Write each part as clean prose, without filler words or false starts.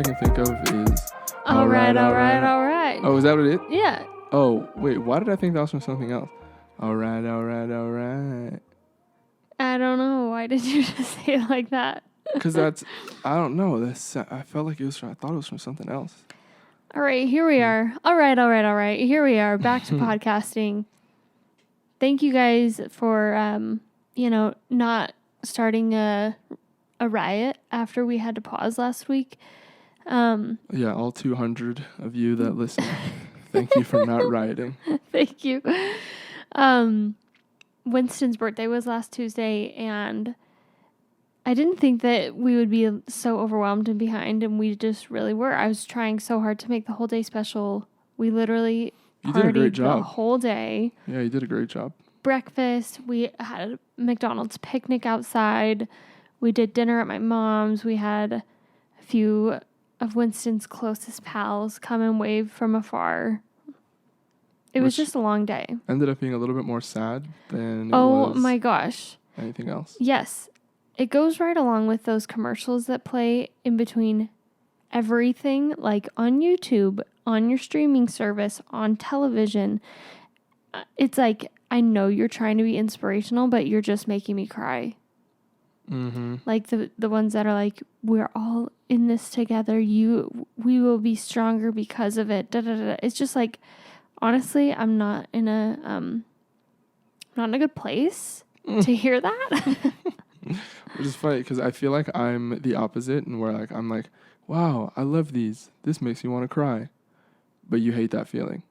thing I can think of is... All right. Oh, is that what it is? Yeah. Oh, wait, why did I think that was from something else? All right. I don't know. Why did you just say it like that? Because that's... I don't know. I felt like it was from... I thought it was from something else. All right, here we are. All right. Here we are, back to podcasting. Thank you guys for, not starting a riot after we had to pause last week. Yeah, all 200 of you that listen, thank you for not rioting. Thank you. Winston's birthday was last Tuesday, and I didn't think that we would be so overwhelmed and behind, and we just really were. I was trying so hard to make the whole day special. We literally partied the whole day. Yeah, you did a great job. Breakfast. We had a McDonald's picnic outside. We did dinner at my mom's. We had a few of Winston's closest pals come and wave from afar. It was just a long day. Ended up being a little bit more sad than it was. Oh my gosh. Anything else? Yes. It goes right along with those commercials that play in between everything, like on YouTube, on your streaming service, on television. It's like, I know you're trying to be inspirational, but you're just making me cry. Mm-hmm. Like the ones that are like, we're all in this together. We will be stronger because of it. Da, da, da. It's just like, honestly, I'm not in a good place to hear that. Which is funny because I feel like I'm the opposite, and where I'm like, wow, I love these. This makes me want to cry, but you hate that feeling.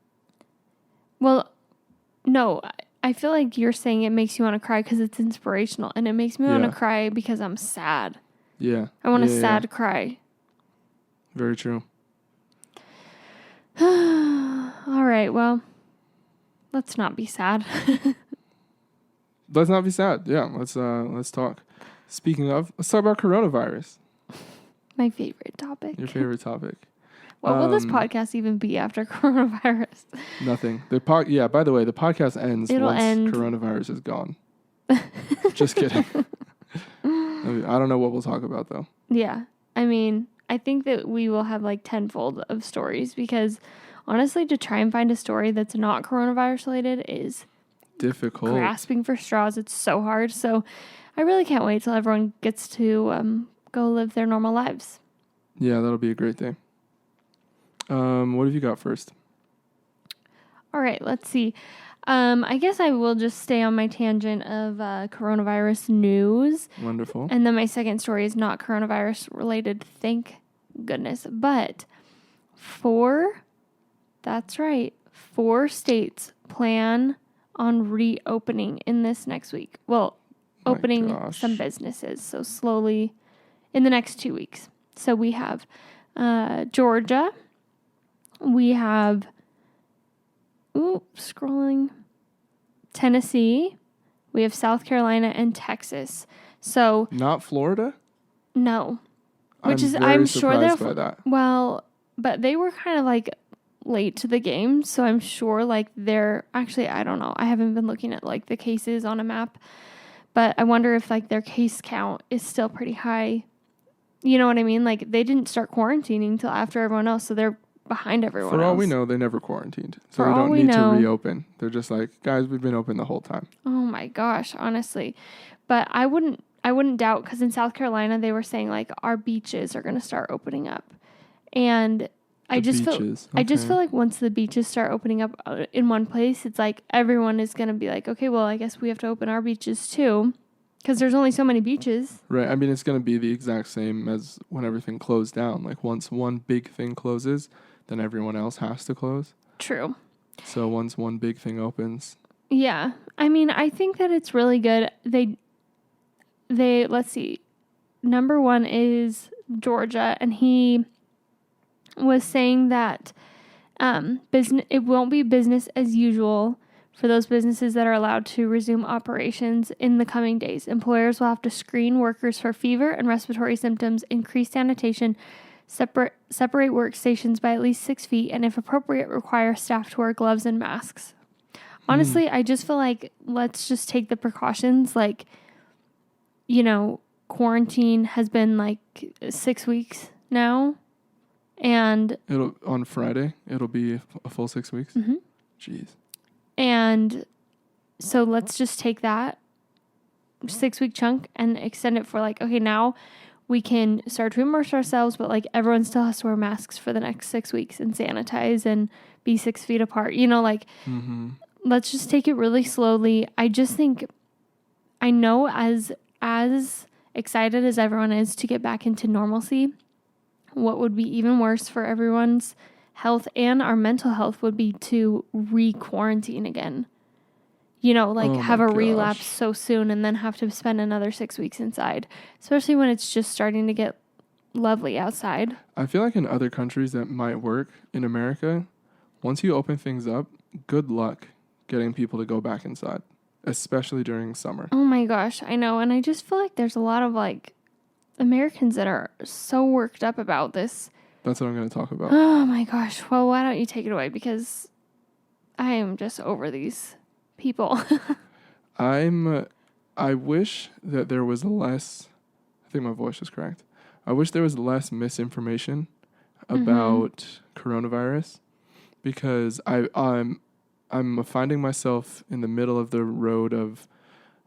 Well, no, I feel like you're saying it makes you want to cry because it's inspirational, and it makes me want to cry because I'm sad. Yeah, I want to sad cry. Very true. All right, well, let's not be sad. Let's not be sad. Yeah, let's talk. Speaking of, let's talk about coronavirus. My favorite topic. Your favorite topic. What will this podcast even be after coronavirus? Nothing. Yeah, by the way, the podcast ends once coronavirus is gone. Just kidding. I don't know what we'll talk about, though. Yeah. I mean, I think that we will have like tenfold of stories because honestly, to try and find a story that's not coronavirus related is difficult. Grasping for straws. It's so hard. So I really can't wait till everyone gets to go live their normal lives. Yeah, that'll be a great day. What have you got first? All right, let's see. I guess I will just stay on my tangent of coronavirus news. Wonderful. And then my second story is not coronavirus related, thank goodness. But 4 states plan on reopening in this next week. Well, opening some businesses. So slowly in the next 2 weeks. So we have Georgia. We have, Tennessee. We have South Carolina and Texas. So not Florida? No. I'm sure they're by that. Well, but they were kind of like late to the game, so I'm sure like they're actually, I don't know. I haven't been looking at like the cases on a map, but I wonder if like their case count is still pretty high. You know what I mean? Like they didn't start quarantining till after everyone else, so they're behind everyone else. For all we know, they never quarantined. So they don't need to reopen. They're just like, guys, we've been open the whole time. Oh my gosh, honestly. But I wouldn't doubt, because in South Carolina they were saying like our beaches are going to start opening up. And I just feel like once the beaches start opening up in one place, it's like everyone is going to be like, okay, well, I guess we have to open our beaches too. Because there's only so many beaches. Right. I mean, it's going to be the exact same as when everything closed down. Like once one big thing closes, then everyone else has to close. True. So once one big thing opens. Yeah. I mean, I think that it's really good. They let's see. Number 1 is Georgia, and he was saying that it won't be business as usual for those businesses that are allowed to resume operations in the coming days. Employers will have to screen workers for fever and respiratory symptoms, increase sanitation, separate workstations by at least 6 feet, and if appropriate, require staff to wear gloves and masks. Honestly, I just feel like let's just take the precautions. Like, quarantine has been like 6 weeks now. And on Friday, it'll be a full 6 weeks. Mm-hmm. Jeez. And so let's just take that 6-week chunk and extend it for like, okay, now we can start to immerse ourselves, but like everyone still has to wear masks for the next 6 weeks and sanitize and be 6 feet apart. Like let's just take it really slowly. I just think, I know as excited as everyone is to get back into normalcy, what would be even worse for everyone's health and our mental health would be to re-quarantine again. Have a relapse so soon and then have to spend another 6 weeks inside, especially when it's just starting to get lovely outside. I feel like in other countries that might work. In America, once you open things up, good luck getting people to go back inside, especially during summer. Oh my gosh, I know. And I just feel like there's a lot of like Americans that are so worked up about this. That's what I'm going to talk about. Oh my gosh. Well, why don't you take it away? Because I am just over these people. I wish that there was less, I think my voice is cracked. I wish there was less misinformation about coronavirus, because I'm finding myself in the middle of the road of,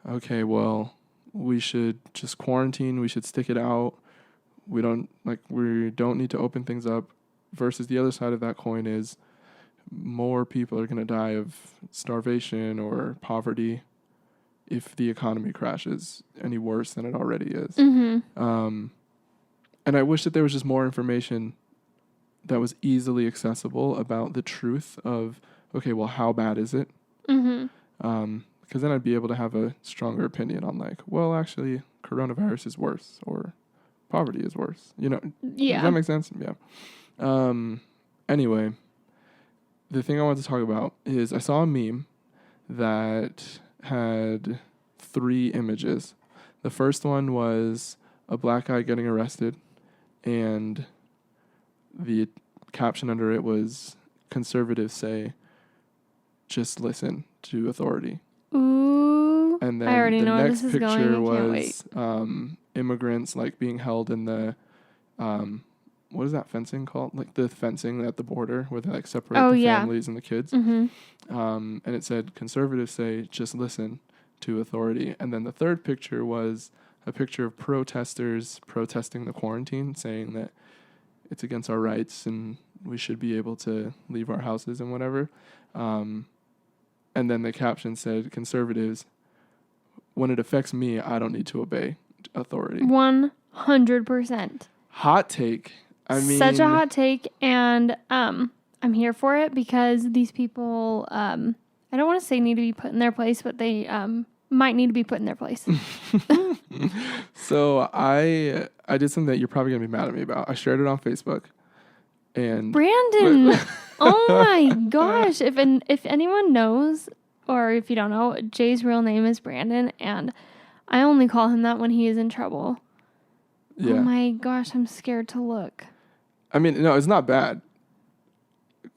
okay, well, we should just quarantine, we should stick it out. We don't need to open things up, versus the other side of that coin is more people are going to die of starvation or poverty if the economy crashes any worse than it already is. And I wish that there was just more information that was easily accessible about the truth of, okay, well, how bad is it? Because then I'd be able to have a stronger opinion on like, well, actually, coronavirus is worse or poverty is worse. Yeah. Does that make sense? Yeah. Anyway, the thing I want to talk about is I saw a meme that had 3 images. The first one was a black guy getting arrested, and the caption under it was, "Conservatives say, just listen to authority." Ooh. And then I already know where next this is going. picture I can't wait. was immigrants like being held in the what is that fencing called? Like the fencing at the border where they like separate the families and the kids. And it said, "Conservatives say, just listen to authority." And then the third picture was a picture of protesters protesting the quarantine, saying that it's against our rights and we should be able to leave our houses and whatever. And then the caption said, "Conservatives, when it affects me, I don't need to obey authority." 100%. Hot take. I mean, such a hot take, and I'm here for it because these people, I don't want to say need to be put in their place, but they might need to be put in their place. So I did something that you're probably gonna be mad at me about. I shared it on Facebook, and Brandon, oh my gosh! If anyone knows, or if you don't know, Jay's real name is Brandon, and I only call him that when he is in trouble. Yeah. Oh my gosh, I'm scared to look. I mean, no, it's not bad.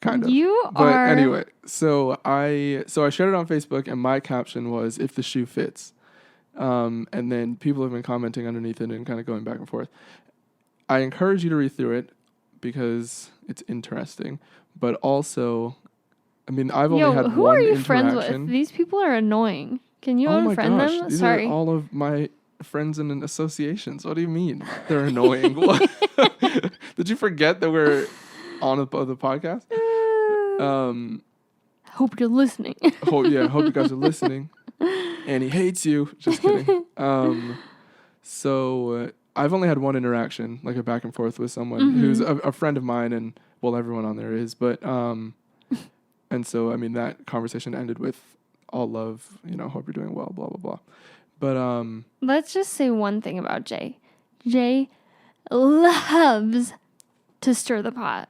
Kind of. But anyway, so I shared it on Facebook, and my caption was, "If the shoe fits." And then people have been commenting underneath it and kind of going back and forth. I encourage you to read through it because it's interesting. But also, I mean, I've only had who one are you interaction. Friends with? These people are annoying. Can you unfriend them? These Sorry. are all of my friends and associations. What do you mean? They're annoying. What? Did you forget that we're on the podcast? Hope you're listening. Hope you guys are listening. And he hates you. Just kidding. So I've only had one interaction, like a back and forth with someone who's a friend of mine, and well, everyone on there is. But and so I mean that conversation ended with all love. Hope you're doing well. Blah blah blah. But let's just say one thing about Jay. Jay loves to stir the pot.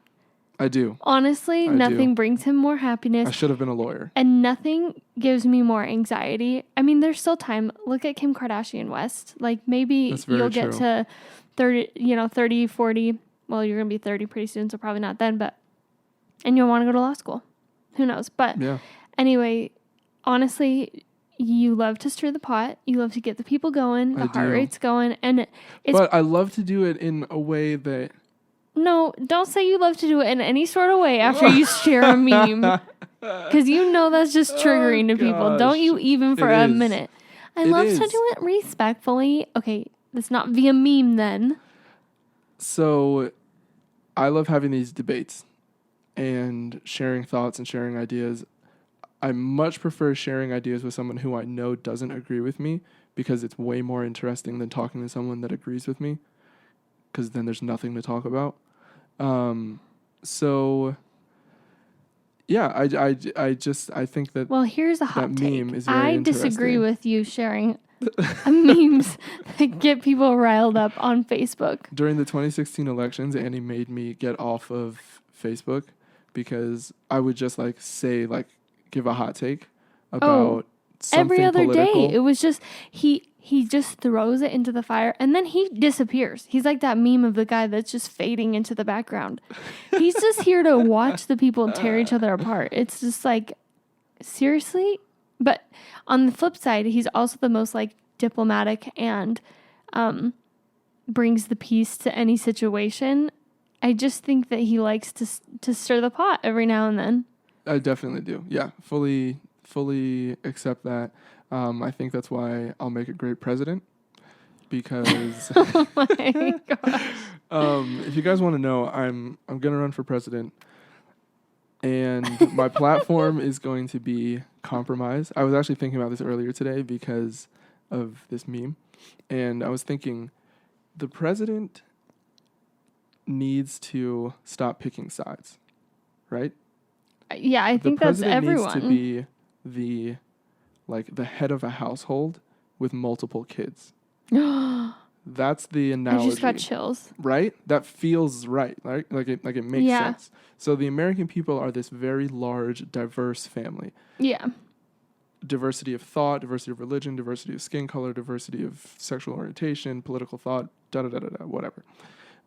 I do. Honestly, nothing brings him more happiness. I should have been a lawyer. And nothing gives me more anxiety. I mean, there's still time. Look at Kim Kardashian West. Like, maybe you'll get to 30, 40. Well, you're going to be 30 pretty soon, so probably not then. And you'll want to go to law school. Who knows? But anyway, honestly, you love to stir the pot. You love to get the people going, the heart rate's going. But I love to do it in a way that No, don't say you love to do it in any sort of way after you share a meme. Because you know that's just triggering to people. Don't you even for a minute. I love to do it respectfully. Okay, that's not via meme then. So I love having these debates and sharing thoughts and sharing ideas. I much prefer sharing ideas with someone who I know doesn't agree with me because it's way more interesting than talking to someone that agrees with me because then there's nothing to talk about. So yeah, I think that well, here's a hot take. Meme is very I disagree with you sharing memes that get people riled up on Facebook. During the 2016 elections, Annie made me get off of Facebook because I would just give a hot take about something every other political. day. It was just he just throws it into the fire and then he disappears. He's like that meme of the guy that's just fading into the background. He's just here to watch the people tear each other apart. It's just like, seriously? But on the flip side, he's also the most like diplomatic and brings the peace to any situation. I just think that he likes to stir the pot every now and then. I definitely do. Yeah, fully accept that. I think that's why I'll make a great president because oh my gosh. If you guys want to know, I'm going to run for president and my platform is going to be compromise. I was actually thinking about this earlier today because of this meme and I was thinking the president needs to stop picking sides, right? Yeah, I think that's everyone. The president needs to be the head of a household with multiple kids. That's the analogy. I just got chills. Right? That feels right. Right? Like it makes sense. So the American people are this very large, diverse family. Yeah. Diversity of thought, diversity of religion, diversity of skin color, diversity of sexual orientation, political thought, whatever.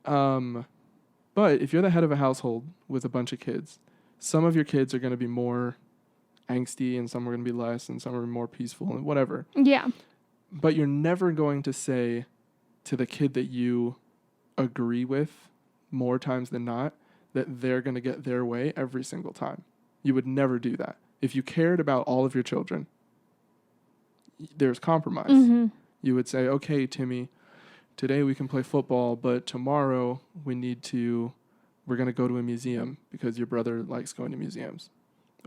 But if you're the head of a household with a bunch of kids, some of your kids are going to be more angsty and some are going to be less and some are more peaceful and whatever. Yeah. But you're never going to say to the kid that you agree with more times than not that they're going to get their way every single time. You would never do that. If you cared about all of your children, there's compromise. Mm-hmm. You would say, okay, Timmy, today we can play football, but tomorrow we're going to go to a museum because your brother likes going to museums.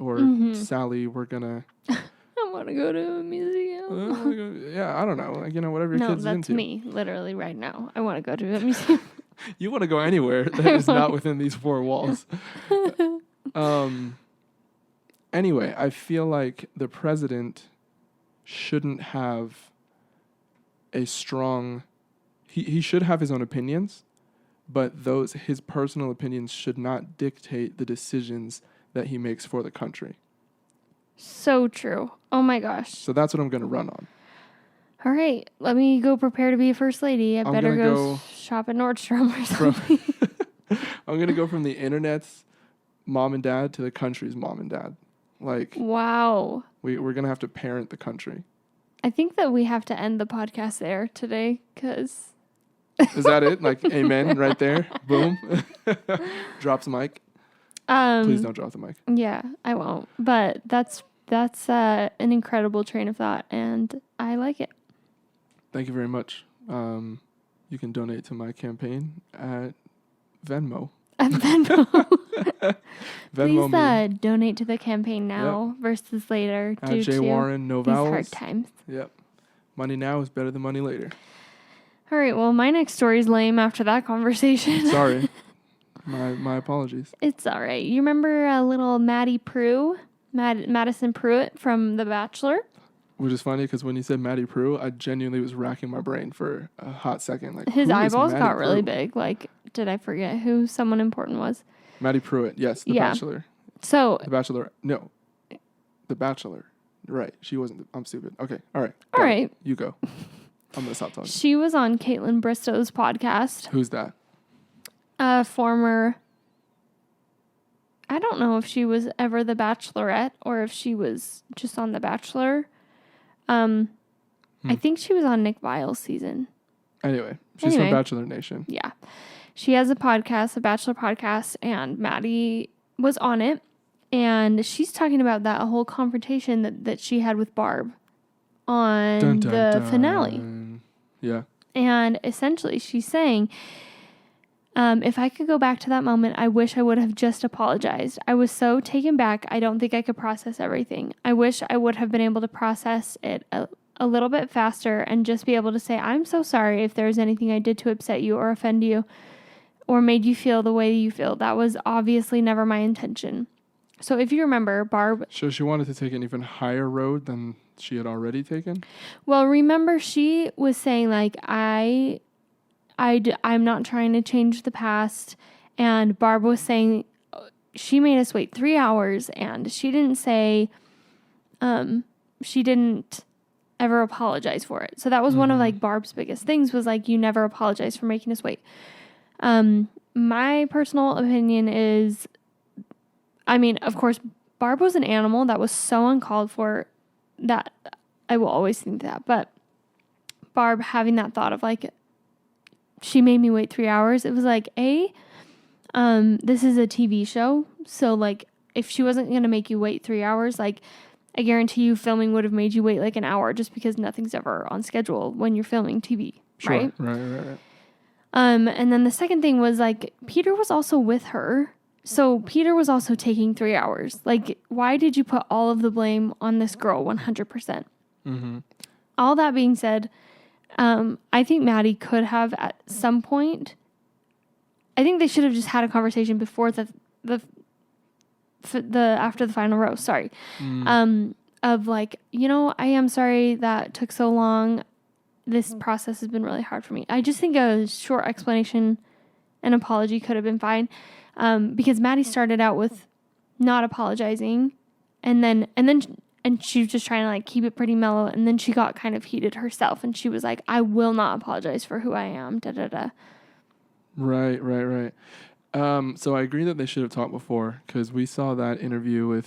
Or Sally, we're going to... I want to go to a museum. I don't know. Whatever your kid's into. No, that's me, literally right now. I want to go to a museum. You want to go anywhere that is not within these four walls. Anyway, I feel like the president shouldn't have a strong... He should have his own opinions, but his personal opinions should not dictate the decisions that he makes for the country. So true. Oh my gosh. So that's what I'm going to run on. All right. Let me go prepare to be a first lady. I better go shop at Nordstrom or something. I'm going to go from the internet's mom and dad to the country's mom and dad. Wow. We're going to have to parent the country. I think that we have to end the podcast there today because... Is that it? Amen right there. Boom. Drops the mic. Please don't drop the mic. Yeah, I won't. But that's an incredible train of thought, and I like it. Thank you very much. You can donate to my campaign at Venmo. At Venmo. Venmo Please donate to the campaign now versus later. At J. Warren, no vowels. These hard times. Yep. Money now is better than money later. All right, well, my next story's lame after that conversation. Sorry. My apologies. It's all right. You remember little Madi Prewett, Madison Prewett from The Bachelor? Which is funny because when you said Madi Prewett, I genuinely was racking my brain for a hot second. His eyeballs got really big. Did I forget who someone important was? Madi Prewett, yes, The Bachelor. So The Bachelor, no. The Bachelor. Right. She wasn't. I'm stupid. Okay. All right. All right. You go. I'm going to stop talking. She was on Caitlin Bristow's podcast. Who's that? A former... I don't know if she was ever The Bachelorette or if she was just on The Bachelor. I think she was on Nick Vile's season. Anyway, she's from Bachelor Nation. Yeah. she has a podcast, a Bachelor podcast, and Madi was on it. And she's talking about that whole confrontation that she had with Barb on Dun, dun, the dun. finale. Yeah. And essentially she's saying, if I could go back to that moment, I wish I would have just apologized. I was so taken back, I don't think I could process everything. I wish I would have been able to process it a little bit faster and just be able to say, I'm so sorry if there's anything I did to upset you or offend you or made you feel the way you feel. That was obviously never my intention. So if you remember, Barb... So she wanted to take an even higher road than she had already taken? Well, remember, she was saying, like, I'm not trying to change the past. And Barb was saying she made us wait 3 hours. And she didn't say... she didn't ever apologize for it. So that was one of, like, Barb's biggest things was, like, you never apologize for making us wait. My personal opinion is... I mean, of course, Barb was an animal that was so uncalled for that I will always think that. But Barb having that thought of like, she made me wait 3 hours. It was like, this is a TV show. So like, if she wasn't going to make you wait 3 hours, like I guarantee you filming would have made you wait like an hour just because nothing's ever on schedule when you're filming TV. Sure. Right? Right. And then the second thing was like, Peter was also with her. So Peter was also taking 3 hours. Like, why did you put all of the blame on this girl 100%? All that being said, I think Madi could have at some point, I think they should have just had a conversation before the after the final rose, sorry. Of like, I am sorry that took so long. This process has been really hard for me. I just think a short explanation and apology could have been fine. Because Madi started out with not apologizing and she was just trying to like keep it pretty mellow. And then she got kind of heated herself and she was like, I will not apologize for who I am. Right. So I agree that they should have talked before because we saw that interview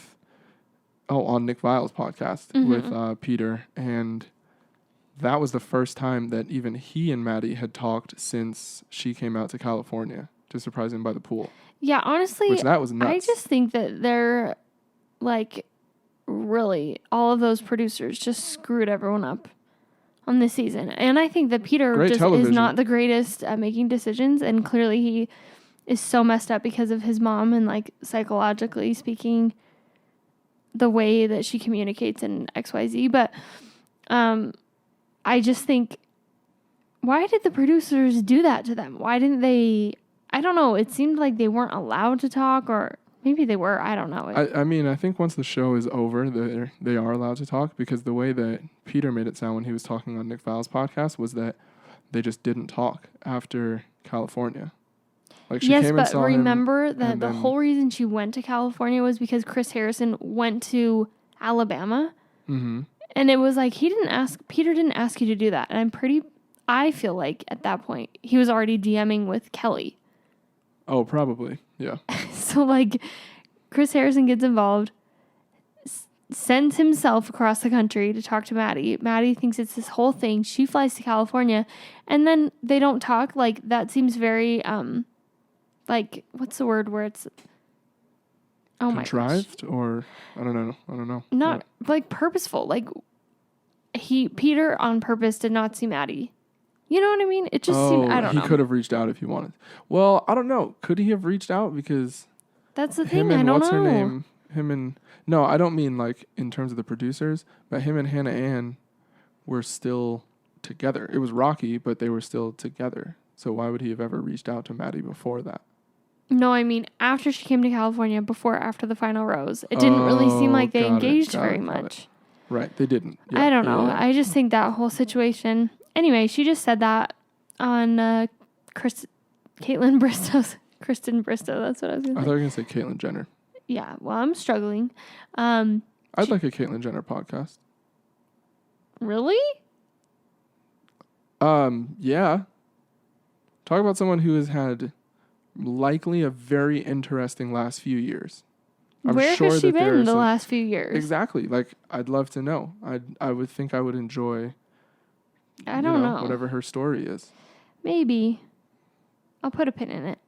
on Nick Vile's podcast with Peter. And that was the first time that even he and Madi had talked since she came out to California to surprise him by the pool. Yeah, honestly, which that was nuts. I just think that they're like really all of those producers just screwed everyone up on this season. And I think that Peter is not the greatest at making decisions. And clearly he is so messed up because of his mom and like psychologically speaking, the way that she communicates in XYZ. But I just think, why did the producers do that to them? Why didn't they... I don't know. It seemed like they weren't allowed to talk, or maybe they were. I don't know. I mean, I think once the show is over, they are allowed to talk because the way that Peter made it sound when he was talking on Nick Vile's podcast was that they just didn't talk after California. Like she came and saw him. Yes, but remember that the whole reason she went to California was because Chris Harrison went to Alabama. Mm-hmm. And it was like, Peter didn't ask you to do that. And I feel like at that point, he was already DMing with Kelly. Oh, probably. Yeah. So, like, Chris Harrison gets involved, sends himself across the country to talk to Madi. Madi thinks it's this whole thing. She flies to California, and then they don't talk. Like, that seems very, like, what's the word where it's... Oh my gosh. Contrived? Or, I don't know. Not, like, purposeful. Like, Peter on purpose did not see Madi. You know what I mean? It just seemed, I don't know. He could have reached out if he wanted. Well, I don't know. Could he have reached out? Because that's the thing. I don't know. No, I don't mean like in terms of the producers, but him and Hannah Ann were still together. It was rocky, but they were still together. So why would he have ever reached out to Madi before that? No, I mean after she came to California, after the final rose. It didn't really seem like they engaged very much. Right, they didn't. Yeah, I don't know. Yeah. I just think that whole situation... Anyway, she just said that on Kristen Bristow. That's what I was going to say. I thought you were going to say Caitlyn Jenner. Yeah, well, I'm struggling. I'd like a Caitlyn Jenner podcast. Really? Yeah. Talk about someone who has had likely a very interesting last few years. Where has she been the last few years? Exactly. Like, I'd love to know. I would think I would enjoy... I don't know. Whatever her story is. Maybe. I'll put a pin in it.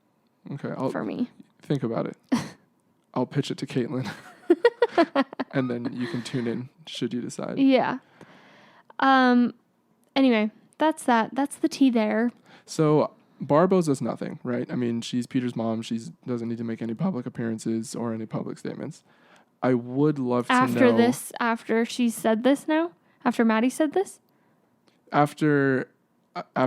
Okay. For me. Think about it. I'll pitch it to Caitlin. And then you can tune in should you decide. Yeah. Anyway, that's that. That's the tea there. So Barb owes us nothing, right? I mean, she's Peter's mom. She doesn't need to make any public appearances or any public statements. I would love to know. After she said this now? After Maddie said this? After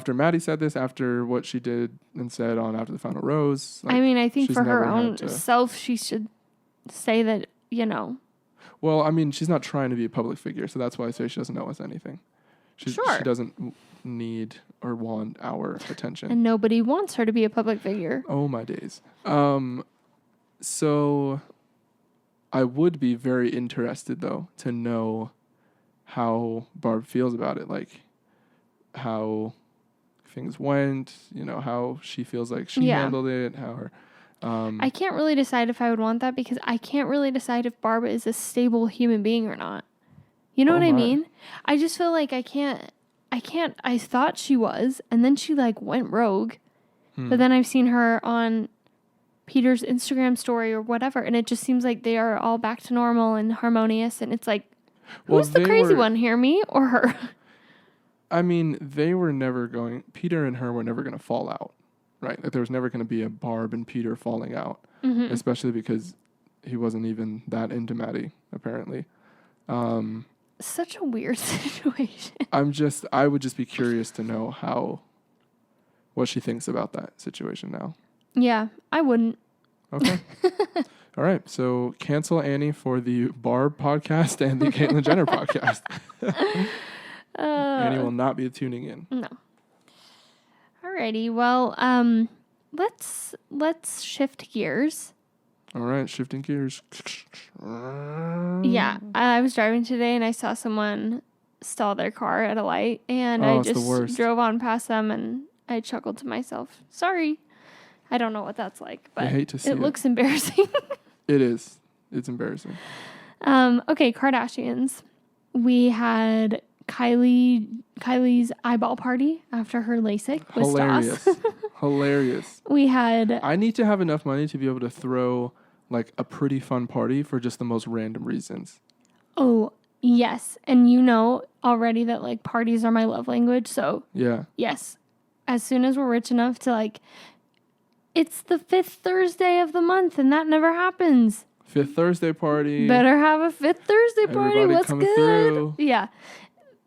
Maddie said this, after what she did and said on After the Final Rose. Like, I mean, I think for her own self, she should say that, Well, I mean, she's not trying to be a public figure, so that's why I say she doesn't owe us anything. She doesn't need or want our attention. And nobody wants her to be a public figure. Oh, my days. So I would be very interested, though, to know how Barb feels about it. Like, how things went, how she feels like she handled it, how her... I can't really decide if I would want that because I can't really decide if Barb is a stable human being or not. You know what I mean? I just feel like I can't, I thought she was, and then she like went rogue, but then I've seen her on Peter's Instagram story or whatever, and it just seems like they are all back to normal and harmonious, and it's like, who's the crazy one here, me or her? I mean, Peter and her were never going to fall out, right? Like there was never going to be a Barb and Peter falling out, especially because he wasn't even that into Maddie, apparently. Such a weird situation. I would just be curious to know what she thinks about that situation now. Yeah, I wouldn't. Okay. All right. So cancel Annie for the Barb podcast and the Caitlyn Jenner podcast. Annie will not be tuning in. No. Alrighty. Well, let's shift gears. All right, shifting gears. Yeah, I was driving today and I saw someone stall their car at a light, and I just drove on past them and I chuckled to myself. Sorry. I don't know what that's like, but I hate to see it looks embarrassing. It is. It's embarrassing. Okay, Kardashians. We had Kylie's eyeball party after her LASIK with Hilarious. Hilarious. We had... I need to have enough money to be able to throw like a pretty fun party for just the most random reasons. Oh, yes. And you know already that like parties are my love language. So yeah. Yes. As soon as we're rich enough to like, it's the 5th Thursday of the month and that never happens. 5th Thursday party. Better have a 5th Thursday party. Everybody What's coming good? Through. Yeah.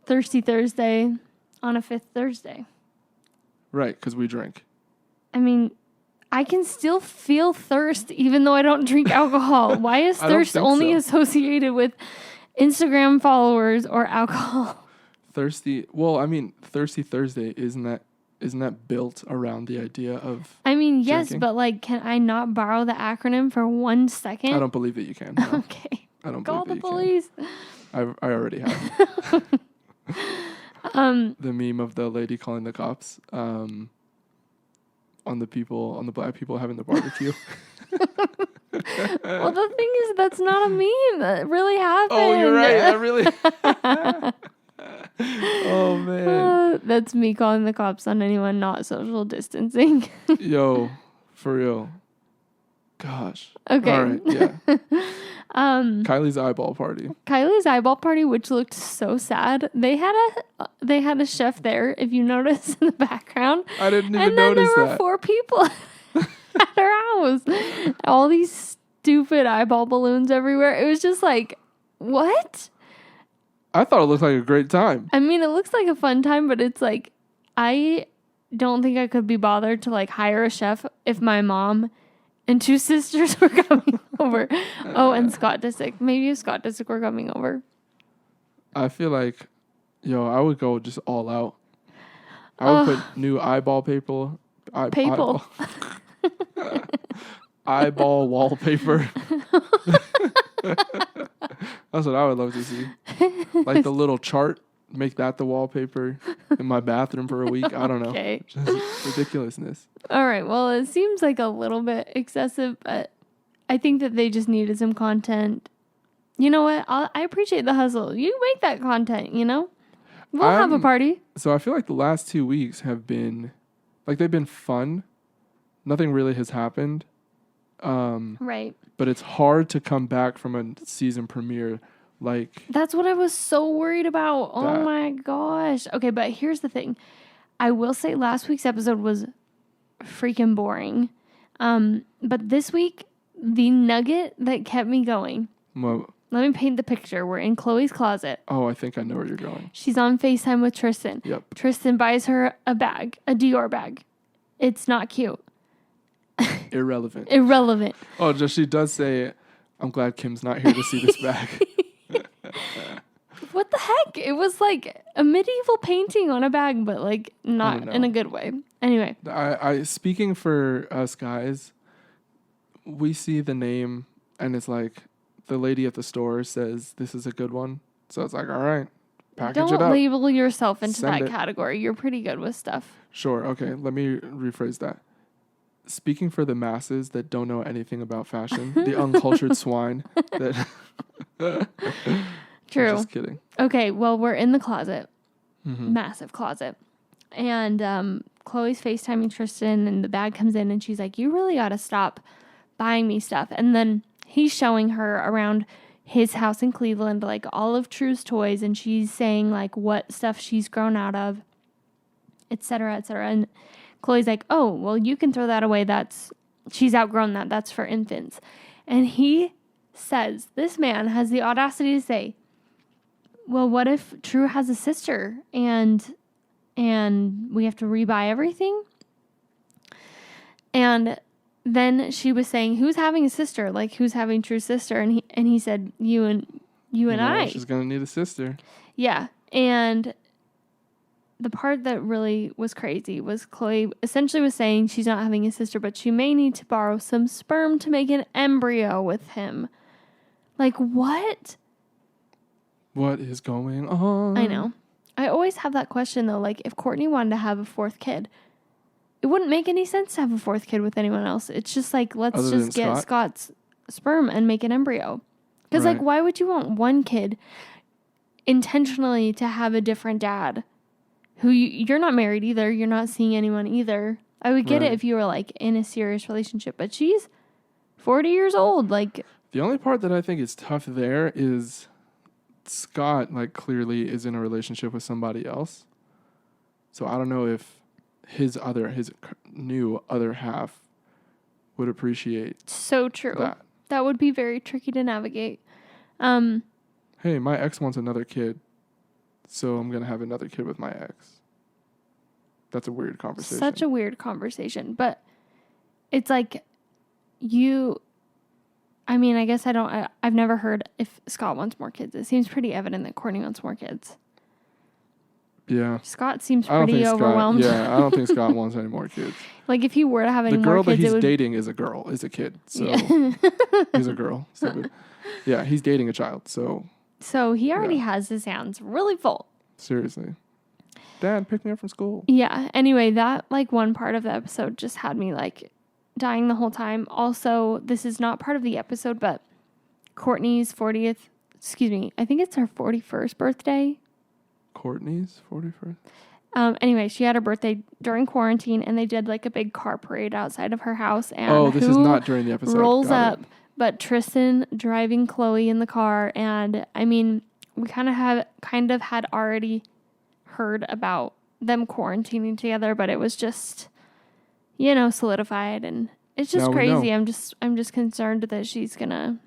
Thirsty Thursday on a 5th Thursday. Right, because we drink. I mean, I can still feel thirst even though I don't drink alcohol. Why is thirst only associated with Instagram followers or alcohol? Thirsty Thursday, isn't that built around the idea of yes, drinking? But like, can I not borrow the acronym for 1 second? I don't believe that you can. No. Okay. I don't Call believe the police. I already have. The meme of the lady calling the cops on the black people having the barbecue. Well, the thing is, that's not a meme. That really happened. Oh, you're right. That really. Oh man. That's me calling the cops on anyone not social distancing. Yo, for real. Gosh. Okay. All right. Yeah. Kylie's eyeball party, which looked so sad. They had a chef there, if you notice in the background. I didn't even notice that. And then there were 4 people at her house. All these stupid eyeball balloons everywhere. It was just like, what? I thought it looked like a great time. I mean, it looks like a fun time, but it's like, I don't think I could be bothered to like hire a chef if my mom and 2 sisters were coming over. Oh, and Scott Disick. Maybe if Scott Disick were coming over. I feel like, I would go just all out. I would put new eyeball paper. Eyeball wallpaper. That's what I would love to see. Like the little chart. Make that the wallpaper in my bathroom for a week. I don't know. Okay. Just ridiculousness. All right. Well, it seems like a little bit excessive, but I think that they just needed some content. You know what? I appreciate the hustle. You make that content, We'll have a party. So I feel like the last 2 weeks have been, like they've been fun, nothing really has happened. Right. But it's hard to come back from a season premiere like That's what I was so worried about. Oh that. my gosh. Okay, but here's the thing. I will say last week's episode was freaking boring. But this week, the nugget that kept me going. Well, Let me paint the picture. We're in Chloe's closet. oh, I think I know where you're going. She's on FaceTime with Tristan. Yep. Tristan buys her a bag, a Dior bag. It's not cute. Irrelevant. Irrelevant. Oh, she does say, I'm glad Kim's not here to see this bag. What the heck? It was like a medieval painting on a bag, but like not in a good way. Anyway. I speaking for us guys, we see the name and it's like the lady at the store says this is a good one. So it's like, all right, package it up. Don't label yourself into Send that it. category. You're pretty good with stuff. Sure. Okay. Let me rephrase that. Speaking for the masses that don't know anything about fashion, the uncultured swine that. True. I'm just kidding. Okay. Well, we're in the closet. Massive closet. And Chloe's FaceTiming Tristan and the bag comes in and she's like, you really got to stop buying me stuff. And then he's showing her around his house in Cleveland, like all of True's toys. And she's saying like what stuff she's grown out of, et cetera, et cetera. And Chloe's like, oh, well, you can throw that away. She's outgrown that. That's for infants. And he says, this man has the audacity to say, well, what if True has a sister and we have to rebuy everything? And then she was saying, who's having a sister? Like, who's having True's sister? And he said, you and I. She's going to need a sister. Yeah. And the part that really was crazy was Chloe essentially was saying she's not having a sister, but she may need to borrow some sperm to make an embryo with him. Like, what? What is going on? I know. I always have that question, though. Like, if Courtney wanted to have a fourth kid, it wouldn't make any sense to have a fourth kid with anyone else. It's just like, let's just get Scott's sperm and make an embryo. Because, like, why would you want one kid intentionally to have a different dad? Who you're not married either. You're not seeing anyone either. I would get it if you were like in a serious relationship, but she's 40 years old. Like, the only part that I think is tough there is Scott, like, clearly is in a relationship with somebody else. So I don't know if his new other half would appreciate. So true. That would be very tricky to navigate. Hey, my ex wants another kid. So I'm going to have another kid with my ex. That's a weird conversation. Such a weird conversation. But it's like I guess I've never heard if Scott wants more kids. It seems pretty evident that Courtney wants more kids. Yeah. Scott seems pretty overwhelmed. I don't think Scott wants any more kids. Like, if he were to have any more kids, the girl that he's dating is a kid. So he's a girl. So yeah, he's dating a child. So he already has his hands really full. Seriously. Dad, pick me up from school. Yeah. Anyway, that like one part of the episode just had me like dying the whole time. Also, this is not part of the episode, but Courtney's I think it's her 41st birthday. Courtney's 41st? Anyway, she had her birthday during quarantine and they did like a big car parade outside of her house. And this is not during the episode. Rolls up. But Tristan driving Chloe in the car, and I mean, we kind of had already heard about them quarantining together, but it was just, solidified, and it's just crazy. I'm just concerned that she's gonna,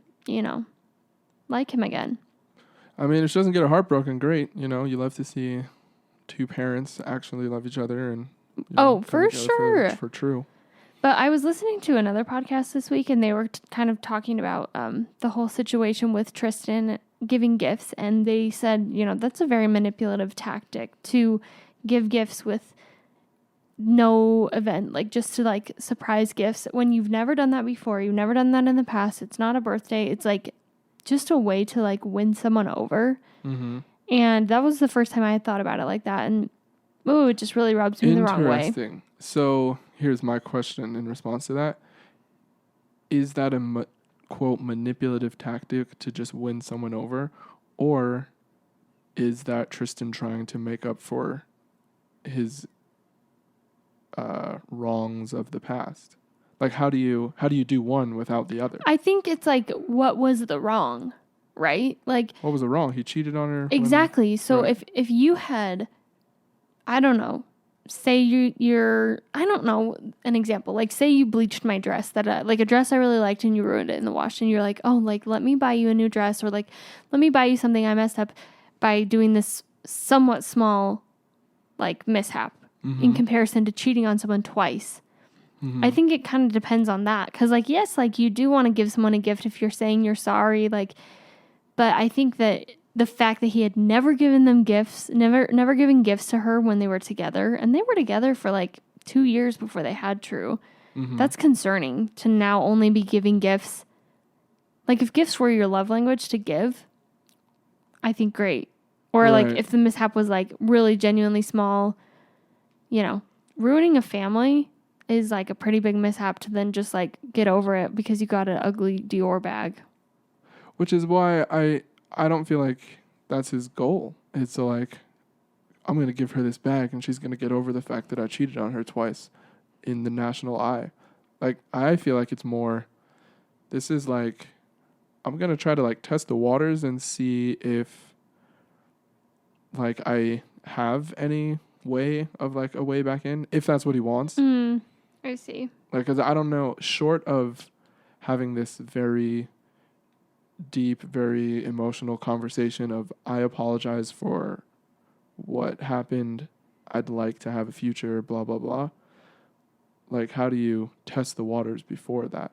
like him again. I mean, if she doesn't get her heart broken, great. You love to see two parents actually love each other, and for sure, for True. But I was listening to another podcast this week, and they were kind of talking about the whole situation with Tristan giving gifts. And they said, that's a very manipulative tactic to give gifts with no event, like just to like surprise gifts when you've never done that before. You've never done that in the past. It's not a birthday. It's like just a way to like win someone over. Mm-hmm. And that was the first time I had thought about it like that. And it just really rubs me the wrong way. Interesting. So here's my question in response to that. Is that a, quote, manipulative tactic to just win someone over? Or is that Tristan trying to make up for his wrongs of the past? Like, how do you do one without the other? I think it's like, what was the wrong, right? Like, What was the wrong? He cheated on her. Exactly. So right. if you had, I don't know, say you're, I don't know, an example, like say you bleached my dress that like a dress I really liked and you ruined it in the wash and you're like, oh, like let me buy you a new dress, or like let me buy you something I messed up by doing this somewhat small like mishap in comparison to cheating on someone twice. I think it kind of depends on that, because like, yes, like you do want to give someone a gift if you're saying you're sorry, like, but I think that the fact that he had never given them gifts, never given gifts to her when they were together, and they were together for like 2 years before they had True. That's concerning to now only be giving gifts. Like if gifts were your love language to give, I think great. Or like if the mishap was like really genuinely small, you know, ruining a family is like a pretty big mishap to then just like get over it because you got an ugly Dior bag. Which is why I don't feel like that's his goal. It's like, I'm going to give her this bag and she's going to get over the fact that I cheated on her twice in the national eye. Like, I feel like it's more, this is like, I'm going to try to like test the waters and see if like I have any way of like a way back in, if that's what he wants. I see. Like, cause I don't know, short of having this very deep, very emotional conversation of, I apologize for what happened, I'd like to have a future, blah, blah, blah. Like, how do you test the waters before that?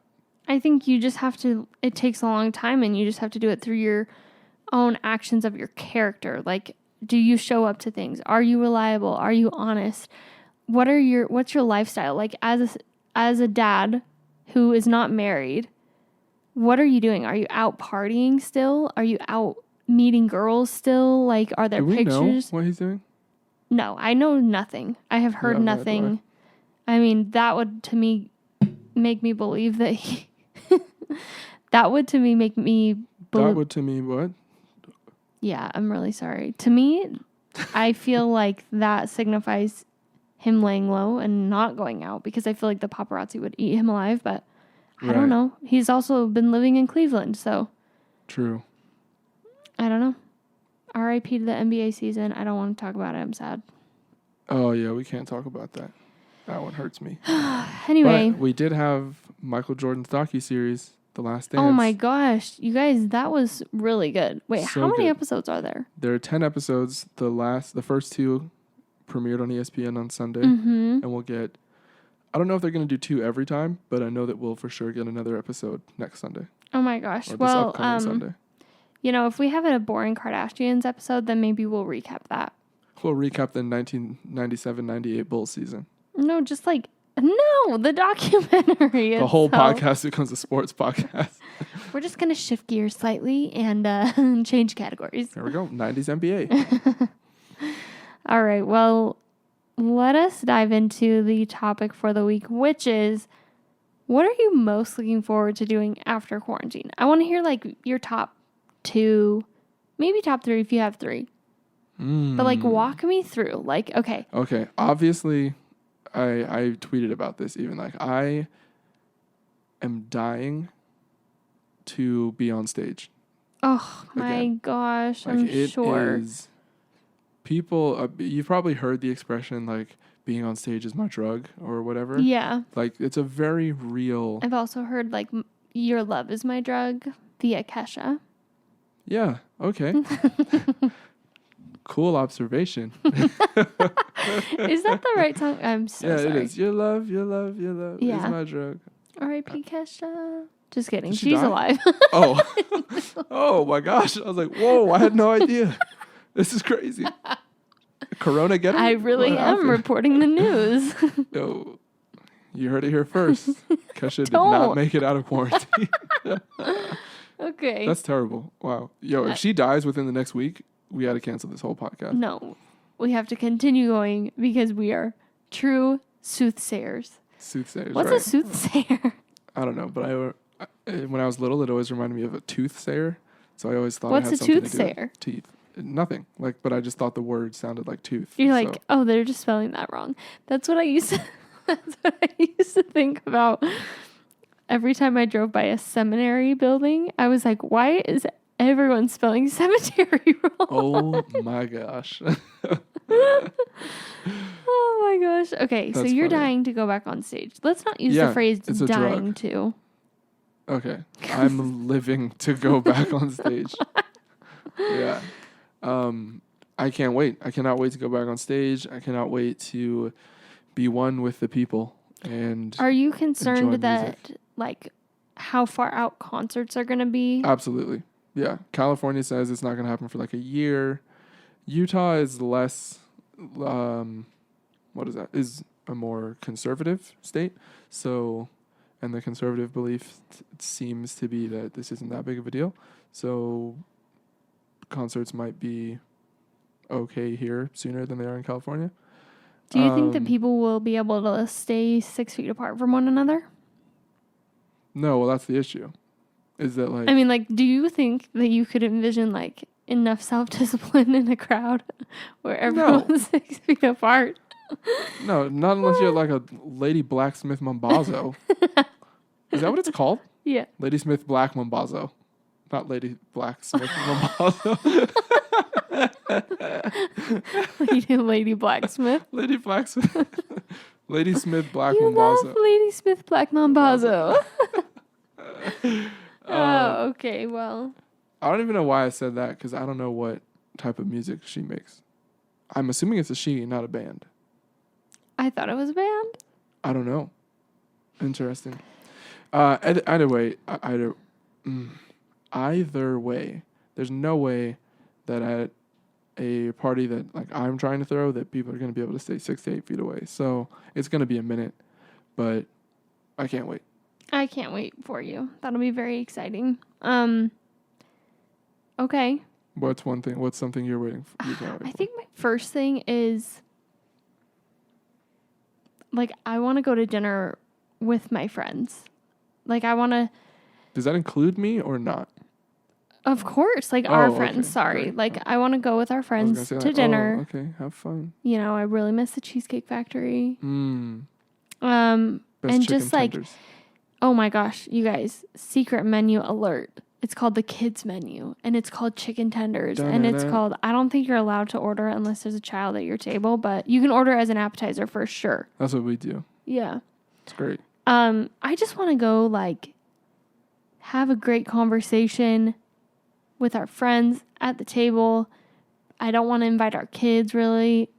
I think you just have to, it takes a long time and you just have to do it through your own actions of your character. Like, do you show up to things? Are you reliable? Are you honest? What's your lifestyle? Like as a dad who is not married, what are you doing? Are you out partying still? Are you out meeting girls still? Like, are there pictures? Do we know what he's doing? No, I know nothing. I have heard nothing. I mean, that would to me make me believe that that would to me make me That would to me what? Yeah, I'm really sorry. To me, I feel like that signifies him laying low and not going out, because I feel like the paparazzi would eat him alive, but I don't know. He's also been living in Cleveland, so. True. I don't know. R.I.P. to the NBA season. I don't want to talk about it. I'm sad. Oh, yeah, we can't talk about that. That one hurts me. Anyway. But we did have Michael Jordan's docuseries, The Last Dance. Oh my gosh. You guys, that was really good. Wait, So how many good. episodes are there? There are 10 episodes. The first 2 premiered on ESPN on Sunday. Mm-hmm. And we'll get, I don't know if they're going to do 2 every time, but I know that we'll for sure get another episode next Sunday. Oh my gosh. Or this upcoming Sunday. You know, if we have a boring Kardashians episode, then maybe we'll recap that. We'll recap the 1997-98 Bulls season. No, just like, no, the documentary. The whole podcast becomes a sports podcast. We're just going to shift gears slightly and change categories. There we go. 90s NBA. All right. Well, let us dive into the topic for the week, which is, what are you most looking forward to doing after quarantine? I want to hear like your top 2, maybe top 3 if you have 3. But like walk me through. Like, okay. Okay. Obviously, I tweeted about this even. Like, I am dying to be on stage. Oh my gosh. Like, I'm sure. Is people, you've probably heard the expression like, being on stage is my drug or whatever. Yeah. Like, it's a very real. I've also heard like your love is my drug via Kesha. Yeah. Okay. Cool observation. Is that the right song? I'm so sorry. Yeah, it is. Your love is my drug. R.I.P. Kesha. Just kidding. Did she She's die? alive. Oh. Oh my gosh. I was like, whoa, I had no idea. This is crazy. Corona get her? I really am reporting the news. Yo, you heard it here first. Kesha did not make it out of quarantine. Okay. That's terrible. Wow. Yo, if she dies within the next week, we got to cancel this whole podcast. No. We have to continue going because we are true soothsayers. Soothsayers, What's a soothsayer? I don't know, but when I was little, it always reminded me of a toothsayer. So I always thought What's it had a something to do toothsayer? with teeth. Nothing. But I just thought the word sounded like tooth. You're like, oh, they're just spelling that wrong. That's what I used to. That's what I used to think about every time I drove by a seminary building. I was like, why is everyone spelling cemetery wrong? Oh my gosh. Oh my gosh. Okay, so That's you're funny. dying to go back on stage. Let's not use Yeah, the phrase it's a dying drug. to. Okay. I'm living to go back on stage. Yeah. I can't wait. I cannot wait to go back on stage. I cannot wait to be one with the people. And Are you enjoy concerned music. that, like, how far out concerts are going to be? Absolutely. Yeah. California says it's not going to happen for like a year. Utah is less, what is that? Is a more conservative state. So, and the conservative belief seems to be that this isn't that big of a deal. So, concerts might be okay here sooner than they are in California. Do you think that people will be able to stay 6 feet apart from one another? No, well, that's the issue. Is that like... I mean, like, do you think that you could envision, like, enough self-discipline in a crowd where everyone's 6 feet apart? No, not unless you're like a Lady Blacksmith Mambazo. Is that what it's called? Yeah. Lady Smith Black Mambazo. Not Lady Blacksmith Mambazo. Lady Blacksmith. Lady Blacksmith. Lady Smith Black You Mambazo. love Lady Smith Black Mambazo. Oh, okay, well. I don't even know why I said that because I don't know what type of music she makes. I'm assuming it's a she, not a band. I thought it was a band. I don't know. Interesting. Either way, there's no way that at a party that like I'm trying to throw that people are going to be able to stay 6 to 8 feet away. So it's going to be a minute, but I can't wait. I can't wait for you. That'll be very exciting. Okay. What's something you're waiting for? You can't wait I for? think my first thing is, like, I want to go to dinner with my friends. Like, I want to... Does that include me or not? Of course, like our friends. Okay, Sorry. great. Like, I want to go with our I was friends gonna say, to like, dinner. Oh, okay, have fun. You know, I really miss the Cheesecake Factory. Best And chicken just like, tenders. oh my gosh, you guys, secret menu alert. It's called the kids menu, and it's called chicken tenders, and it's called, I don't think you're allowed to order unless there's a child at your table, but you can order as an appetizer for sure. That's what we do. Yeah. It's great. I just want to go, like, have a great conversation with our friends at the table. I don't want to invite our kids, really.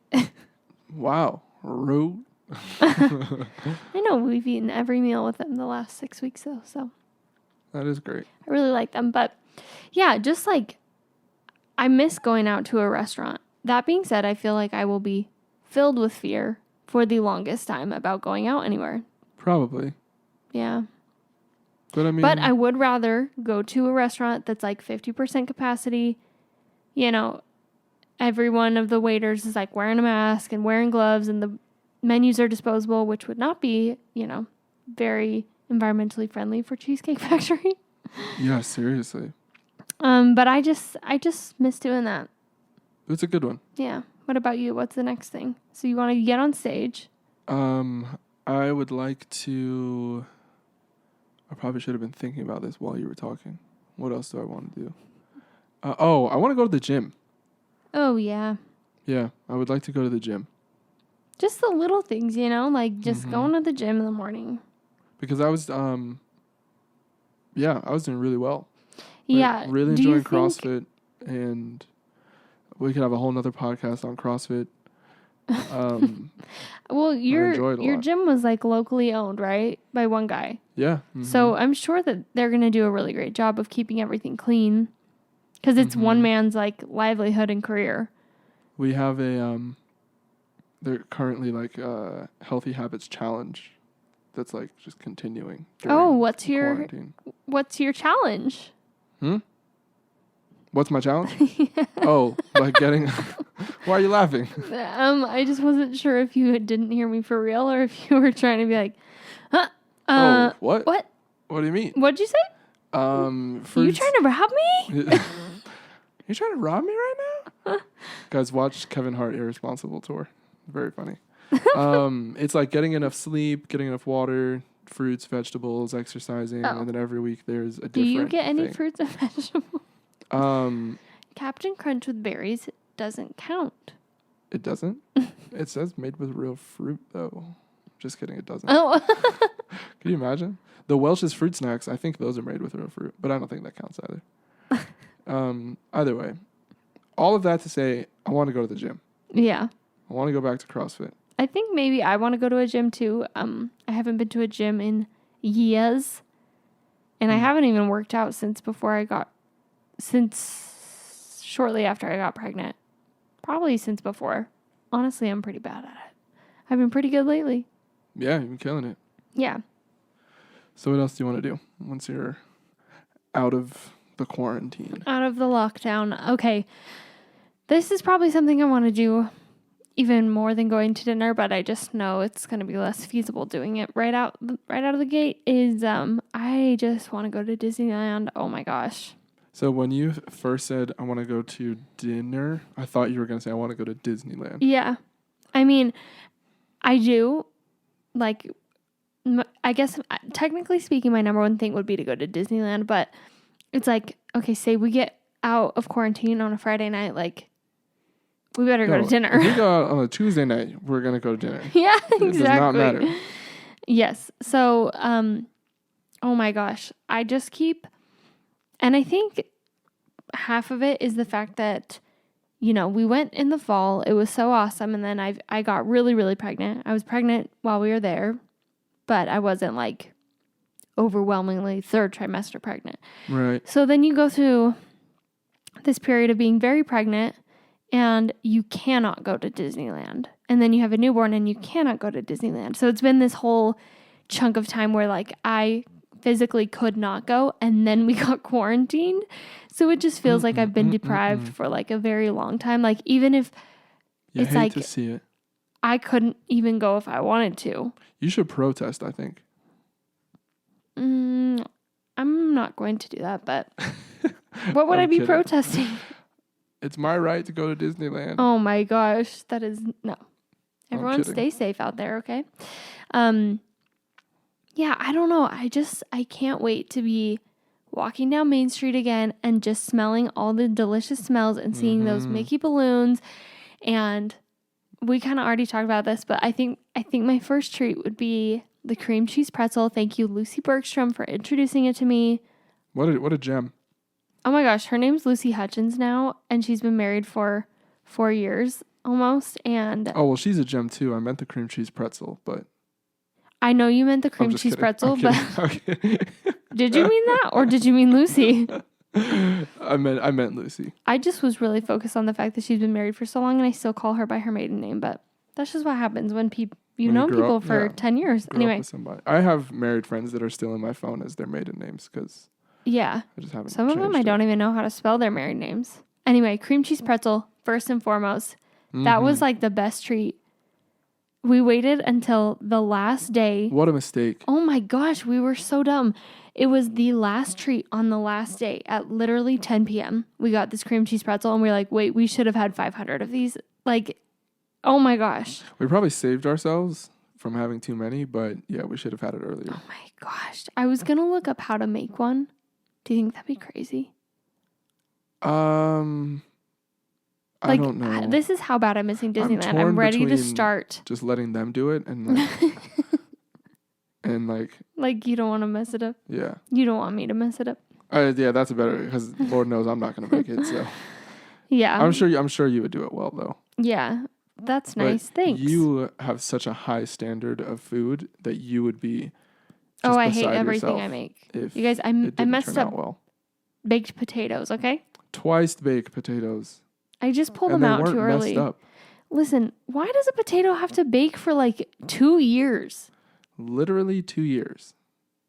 Wow. Rude. I know we've eaten every meal with them the last 6 weeks, though, so. That is great. I really like them. But, yeah, just, like, I miss going out to a restaurant. That being said, I feel like I will be filled with fear for the longest time about going out anywhere. Probably. Yeah. But I mean... But I would rather go to a restaurant that's like 50% capacity. You know, every one of the waiters is like wearing a mask and wearing gloves, and the menus are disposable, which would not be, you know, very environmentally friendly for Cheesecake Factory. Yeah, seriously. But I just miss doing that. It's a good one. Yeah. What about you? What's the next thing? So you want to get on stage? I would like to... I probably should have been thinking about this while you were talking. What else do I want to do? I want to go to the gym. Oh, yeah. Yeah, I would like to go to the gym. Just the little things, you know, like just going to the gym in the morning. Because I was doing really well. Yeah. Really enjoying CrossFit, and we could have a whole nother podcast on CrossFit. Well, your lot. gym was like locally owned, right? By one guy. Yeah. So I'm sure that they're going to do a really great job of keeping everything clean, because it's one man's like livelihood and career. We have they're currently like a Healthy Habits Challenge that's like just continuing. Oh, what's your challenge? What's my challenge? Oh, like getting... Why are you laughing? I just wasn't sure if you didn't hear me for real or if you were trying to be like, what? What? What do you mean? What'd you say? Are you trying to rob me? You trying to rob me right now? Guys, watch Kevin Hart Irresponsible Tour. Very funny. It's like getting enough sleep, getting enough water, fruits, vegetables, exercising, and then every week there's a different Do you get any thing. fruits and vegetables? Captain Crunch with berries doesn't count. It doesn't? It says made with real fruit, though. Just kidding, it doesn't. Oh. Can you imagine? The Welch's fruit snacks, I think those are made with real fruit, but I don't think that counts either. Either way, all of that to say, I want to go to the gym. Yeah. I want to go back to CrossFit. I think maybe I want to go to a gym too. I haven't been to a gym in years. And I haven't even worked out since shortly after I got pregnant. Probably since before. Honestly, I'm pretty bad at it. I've been pretty good lately. Yeah, you've been killing it. Yeah. So what else do you want to do once you're out of the quarantine? Out of the lockdown. Okay. This is probably something I want to do even more than going to dinner, but I just know it's going to be less feasible doing it right out of the gate is I just want to go to Disneyland. Oh my gosh. So when you first said I want to go to dinner, I thought you were going to say I want to go to Disneyland. Yeah. I mean, I do. Like, I guess technically speaking, my number one thing would be to go to Disneyland, but it's like, okay, say we get out of quarantine on a Friday night, like, we better go to dinner. If we go out on a Tuesday night, we're going to go to dinner. Yeah, exactly. It does not matter. Yes. So, oh my gosh, I just keep, and I think half of it is the fact that, you know, we went in the fall. It was so awesome. And then I got really, really pregnant. I was pregnant while we were there, but I wasn't like overwhelmingly third trimester pregnant. Right. So then you go through this period of being very pregnant and you cannot go to Disneyland. And then you have a newborn and you cannot go to Disneyland. So it's been this whole chunk of time where like I physically could not go, and then we got quarantined. So it just feels like I've been deprived for like a very long time. Like even if you it's hate like to see it. I couldn't even go if I wanted to. You should protest, I think. I'm not going to do that, but what would I be protesting? It's my right to go to Disneyland. Oh my gosh, that is no. Everyone stay safe out there, okay? Yeah, I don't know. I can't wait to be walking down Main Street again and just smelling all the delicious smells and seeing those Mickey balloons. And we kind of already talked about this, but I think my first treat would be the cream cheese pretzel. Thank you, Lucy Bergstrom, for introducing it to me. What a gem. Oh my gosh, her name's Lucy Hutchins now, and she's been married for 4 years almost. And oh well, she's a gem too. I meant the cream cheese pretzel, but I know you meant the cream cheese pretzel, but did you mean that or did you mean Lucy? I meant Lucy. I just was really focused on the fact that she's been married for so long, and I still call her by her maiden name. But that's just what happens when you've known people for 10 years. Anyway, I have married friends that are still in my phone as their maiden names because yeah, I just haven't. Some of them I don't even know how to spell their married names. Anyway, cream cheese pretzel first and foremost. That was like the best treat. We waited until the last day. What a mistake. Oh my gosh, we were so dumb. It was the last treat on the last day at literally 10 p.m. We got this cream cheese pretzel and we were like, wait, we should have had 500 of these. Like, oh my gosh. We probably saved ourselves from having too many, but yeah, we should have had it earlier. Oh my gosh. I was going to look up how to make one. Do you think that'd be crazy? I don't know. This is how bad I'm missing Disneyland. I'm ready to start. Just letting them do it and like, and like. Like you don't want to mess it up. Yeah. You don't want me to mess it up. Yeah, that's a better because Lord knows I'm not going to make it. So. Yeah. I'm sure you would do it well though. Yeah, that's nice. Thanks. You have such a high standard of food that you would be. Oh, I hate everything I make. You guys, I messed up baked potatoes. Okay. Twice baked potatoes. I just pulled them out too early. Messed up. Listen, why does a potato have to bake for like 2 years? Literally 2 years.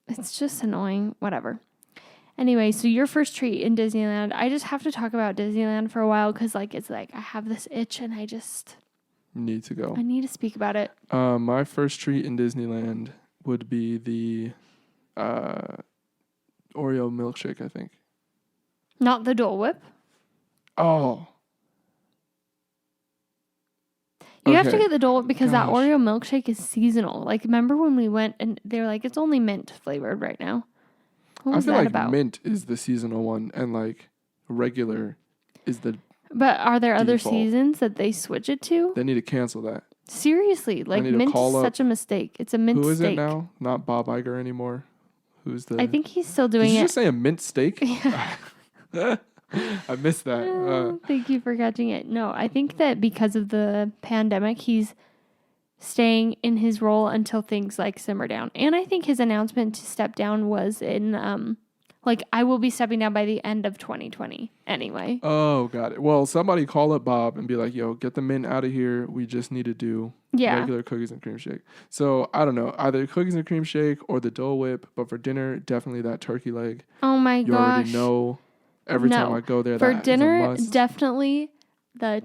It's just annoying. Whatever. Anyway, so your first treat in Disneyland. I just have to talk about Disneyland for a while because like it's like I have this itch and I just need to go. I need to speak about it. My first treat in Disneyland would be the Oreo milkshake, I think. Not the Dole Whip? Oh. You have to Okay. get the Dole Whip because that Gosh. Oreo milkshake is seasonal. Like, remember when we went and they were like, it's only mint flavored right now. What was I feel that like about? mint is the seasonal one, and like regular is the. But are there other default. seasons that they switch it to? They need to cancel that. Seriously, like need to mint is call up- such a mistake. It's a mint Who is steak. it now? Not Bob Iger anymore. Who's the? I think he's still Did doing you it. just say a mint steak? Yeah. I missed that. Oh, thank you for catching it. No, I think that because of the pandemic, he's staying in his role until things like simmer down. And I think his announcement to step down was in like I will be stepping down by the end of 2020 anyway. Oh, got it. Well, somebody call up Bob and be like, "Yo, get the mint out of here. We just need to do regular cookies and cream shake." So I don't know, either cookies and cream shake or the Dole Whip. But for dinner, definitely that turkey leg. Oh my You gosh. already know. Every time I go there, For that dinner, is a must. definitely the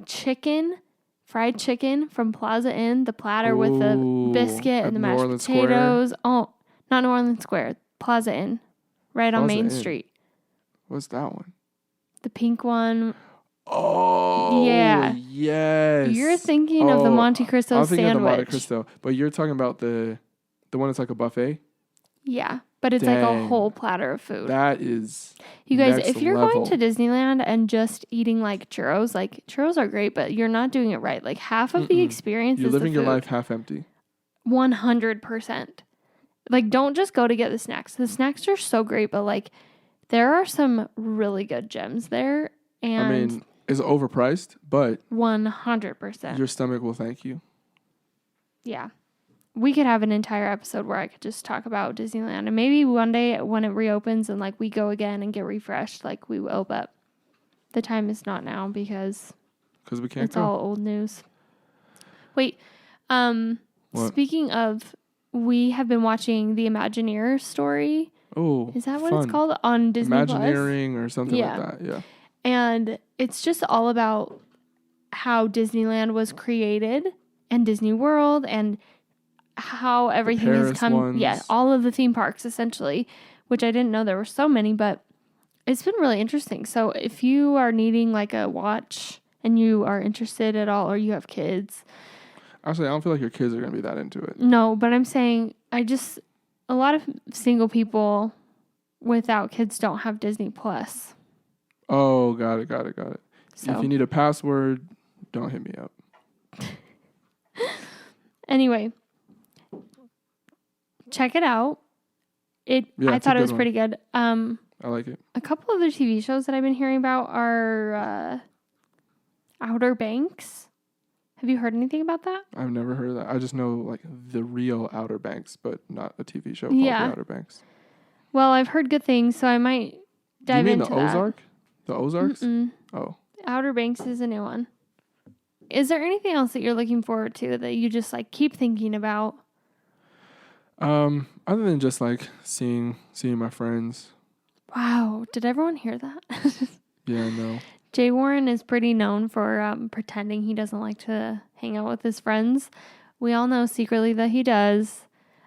fried chicken from Plaza Inn, the platter with the Ooh, biscuit at and the New mashed Orleans Square. potatoes. Oh, not New Orleans Square, Plaza Inn, right on Plaza Main Inn. Street. What's that one? The pink one. Oh, Yeah. yes. You're thinking of the Monte Cristo I'm thinking sandwich. of the Monte Cristo, but you're talking about the one that's like a buffet. Yeah, but it's like a Dang. whole platter of food. That is. You guys, next if you're level. going to Disneyland and just eating like churros are great, but you're not doing it right. Like half of the experience You're is the living food. your life half empty. 100%. Like, don't just go to get the snacks. The snacks are so great, but like, there are some really good gems there. And I mean, it's overpriced, but 100%. your stomach will thank you. Yeah. We could have an entire episode where I could just talk about Disneyland. And maybe one day when it reopens and like we go again and get refreshed, like we will. But the time is not now because we can't it's go. all old news. Wait. What? Speaking of, we have been watching the Imagineer story. Oh, Is that what fun. it's called on Disney Plus? Imagineering or something Yeah. like that. Yeah. And it's just all about how Disneyland was created and Disney World and how everything has Paris come. ones. Yeah, all of the theme parks essentially, which I didn't know there were so many, but it's been really interesting. So if you are needing like a watch and you are interested at all or you have kids. Actually, I don't feel like your kids are going to be that into it. No, but I'm saying a lot of single people without kids don't have Disney Plus. Oh, got it. So If you need a password, don't hit me up. anyway, check it out. I thought it was pretty good. I like it. A couple other TV shows that I've been hearing about are Outer Banks. Have you heard anything about that? I've never heard of that. I just know like the real Outer Banks, but not a TV show called The Outer Banks. Well, I've heard good things, so I might dive into that. Do you mean the Ozark? The Ozarks? Mm-mm. Oh. Outer Banks is a new one. Is there anything else that you're looking forward to that you just like keep thinking about? Other than just like seeing my friends. Wow, did everyone hear that? Yeah, no. Jay Warren is pretty known for pretending he doesn't like to hang out with his friends. We all know secretly that he does.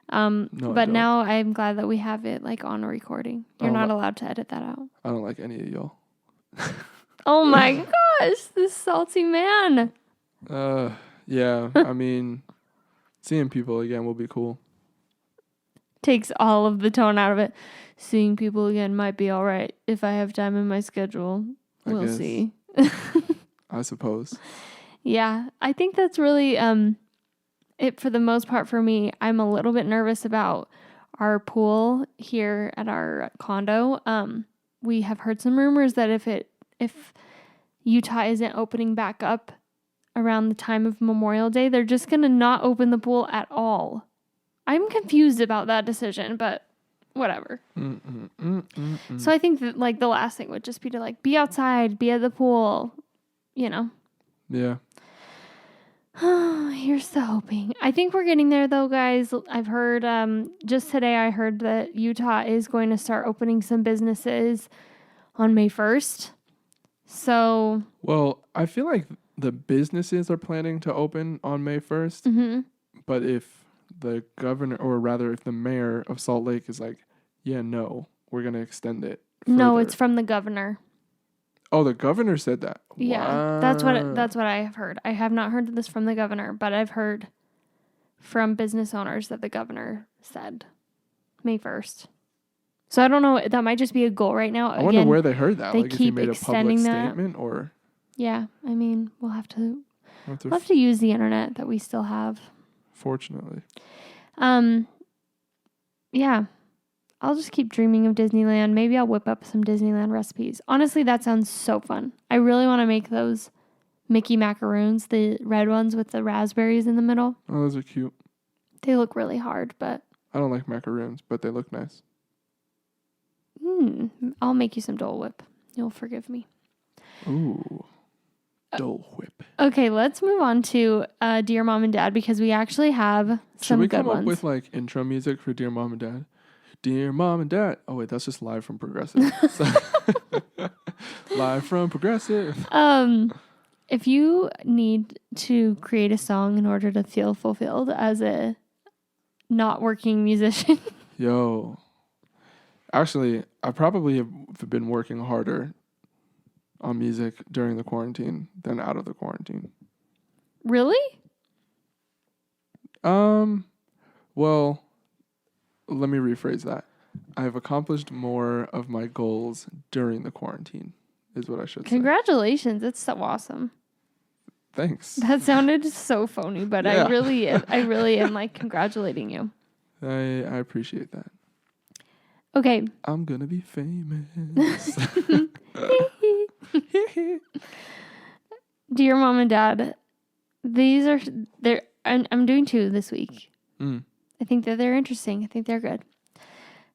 But now I'm glad that we have it like on a recording. You're not allowed to edit that out. I don't like any of y'all. Oh my gosh, this salty man. Yeah. I mean, seeing people again will be cool. Takes all of the tone out of it. Seeing people again might be all right if I have time in my schedule. We'll see. I suppose. Yeah, I think that's really it for the most part for me. I'm a little bit nervous about our pool here at our condo. We have heard some rumors that if Utah isn't opening back up around the time of Memorial Day, they're just going to not open the pool at all. I'm confused about that decision, but whatever. So I think that like the last thing would just be to like be outside, be at the pool, you know. Yeah. Here's to hoping. I think we're getting there though, guys. I've heard just today I heard that Utah is going to start opening some businesses on May 1st. So, well, I feel like the businesses are planning to open on May 1st. Mm-hmm. But if the governor, or rather if the mayor of Salt Lake is like, yeah, no, we're going to extend it further. No, it's from the governor. Oh, the governor said that. Yeah, Wow. that's what I have heard. I have not heard this from the governor, but I've heard from business owners that the governor said May 1st. So I don't know. That might just be a goal right now. I wonder where they heard that. They Like if he keep made a public extending that. statement or. Yeah, I mean, we'll have to use the internet that we still have. Fortunately. Yeah. I'll just keep dreaming of Disneyland. Maybe I'll whip up some Disneyland recipes. Honestly, that sounds so fun. I really want to make those Mickey macaroons, the red ones with the raspberries in the middle. Oh, those are cute. They look really hard, but... I don't like macaroons, but they look nice. I'll make you some Dole Whip. You'll forgive me. Ooh. Dole Whip. Okay, let's move on to Dear Mom and Dad because we actually have some good ones. Should we come up with like intro music for Dear Mom and Dad? Dear Mom and Dad. Oh, wait, that's just live from Progressive. Live from Progressive. If you need to create a song in order to feel fulfilled as a not working musician. Yo. Actually, I probably have been working harder on music during the quarantine than out of the quarantine. Really? Well, let me rephrase that. I've accomplished more of my goals during the quarantine, is what I should say. Congratulations. That's so awesome. Thanks. That sounded so phony, but yeah. I really am like congratulating you. I appreciate that. Okay. I'm gonna be famous. Dear Mom and Dad, I'm doing 2 this week. I think that they're interesting. I think they're good.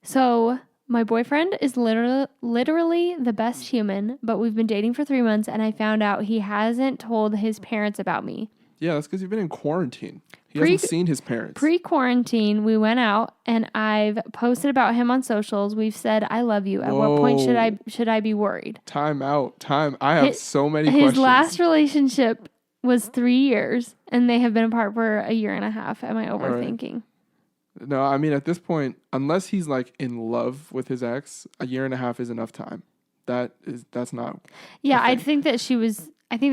So my boyfriend is literally the best human, but we've been dating for 3 months and I found out he hasn't told his parents about me. Yeah, that's because you've been in quarantine. He hasn't seen his parents. Pre-quarantine, we went out and I've posted about him on socials. We've said, I love you. At what point should I be worried? Time out. I have so many questions. His last relationship was 3 years and they have been apart for a year and a half. Am I overthinking? Right. No, I mean, at this point, unless he's like in love with his ex, a year and a half is enough time. That's not. Yeah, I think that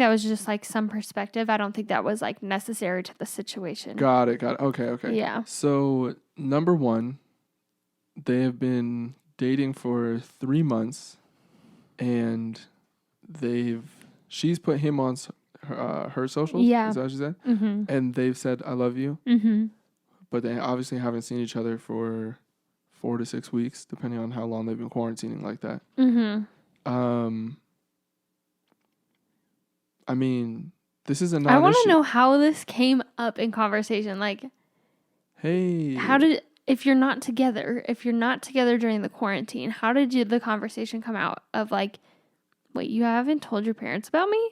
was just like some perspective. I don't think that was like necessary to the situation. Got it. Okay. Yeah. So, number 1, they have been dating for 3 months and she's put him on her socials. Yeah. Is that what she said? Mm-hmm. And they've said, I love you. Mm-hmm. But they obviously haven't seen each other for 4 to 6 weeks, depending on how long they've been quarantining like that. Mm-hmm. I mean, this is a non-issue. I want to know how this came up in conversation. Like, hey, if you're not together during the quarantine, how did the conversation come out of like, wait, you haven't told your parents about me?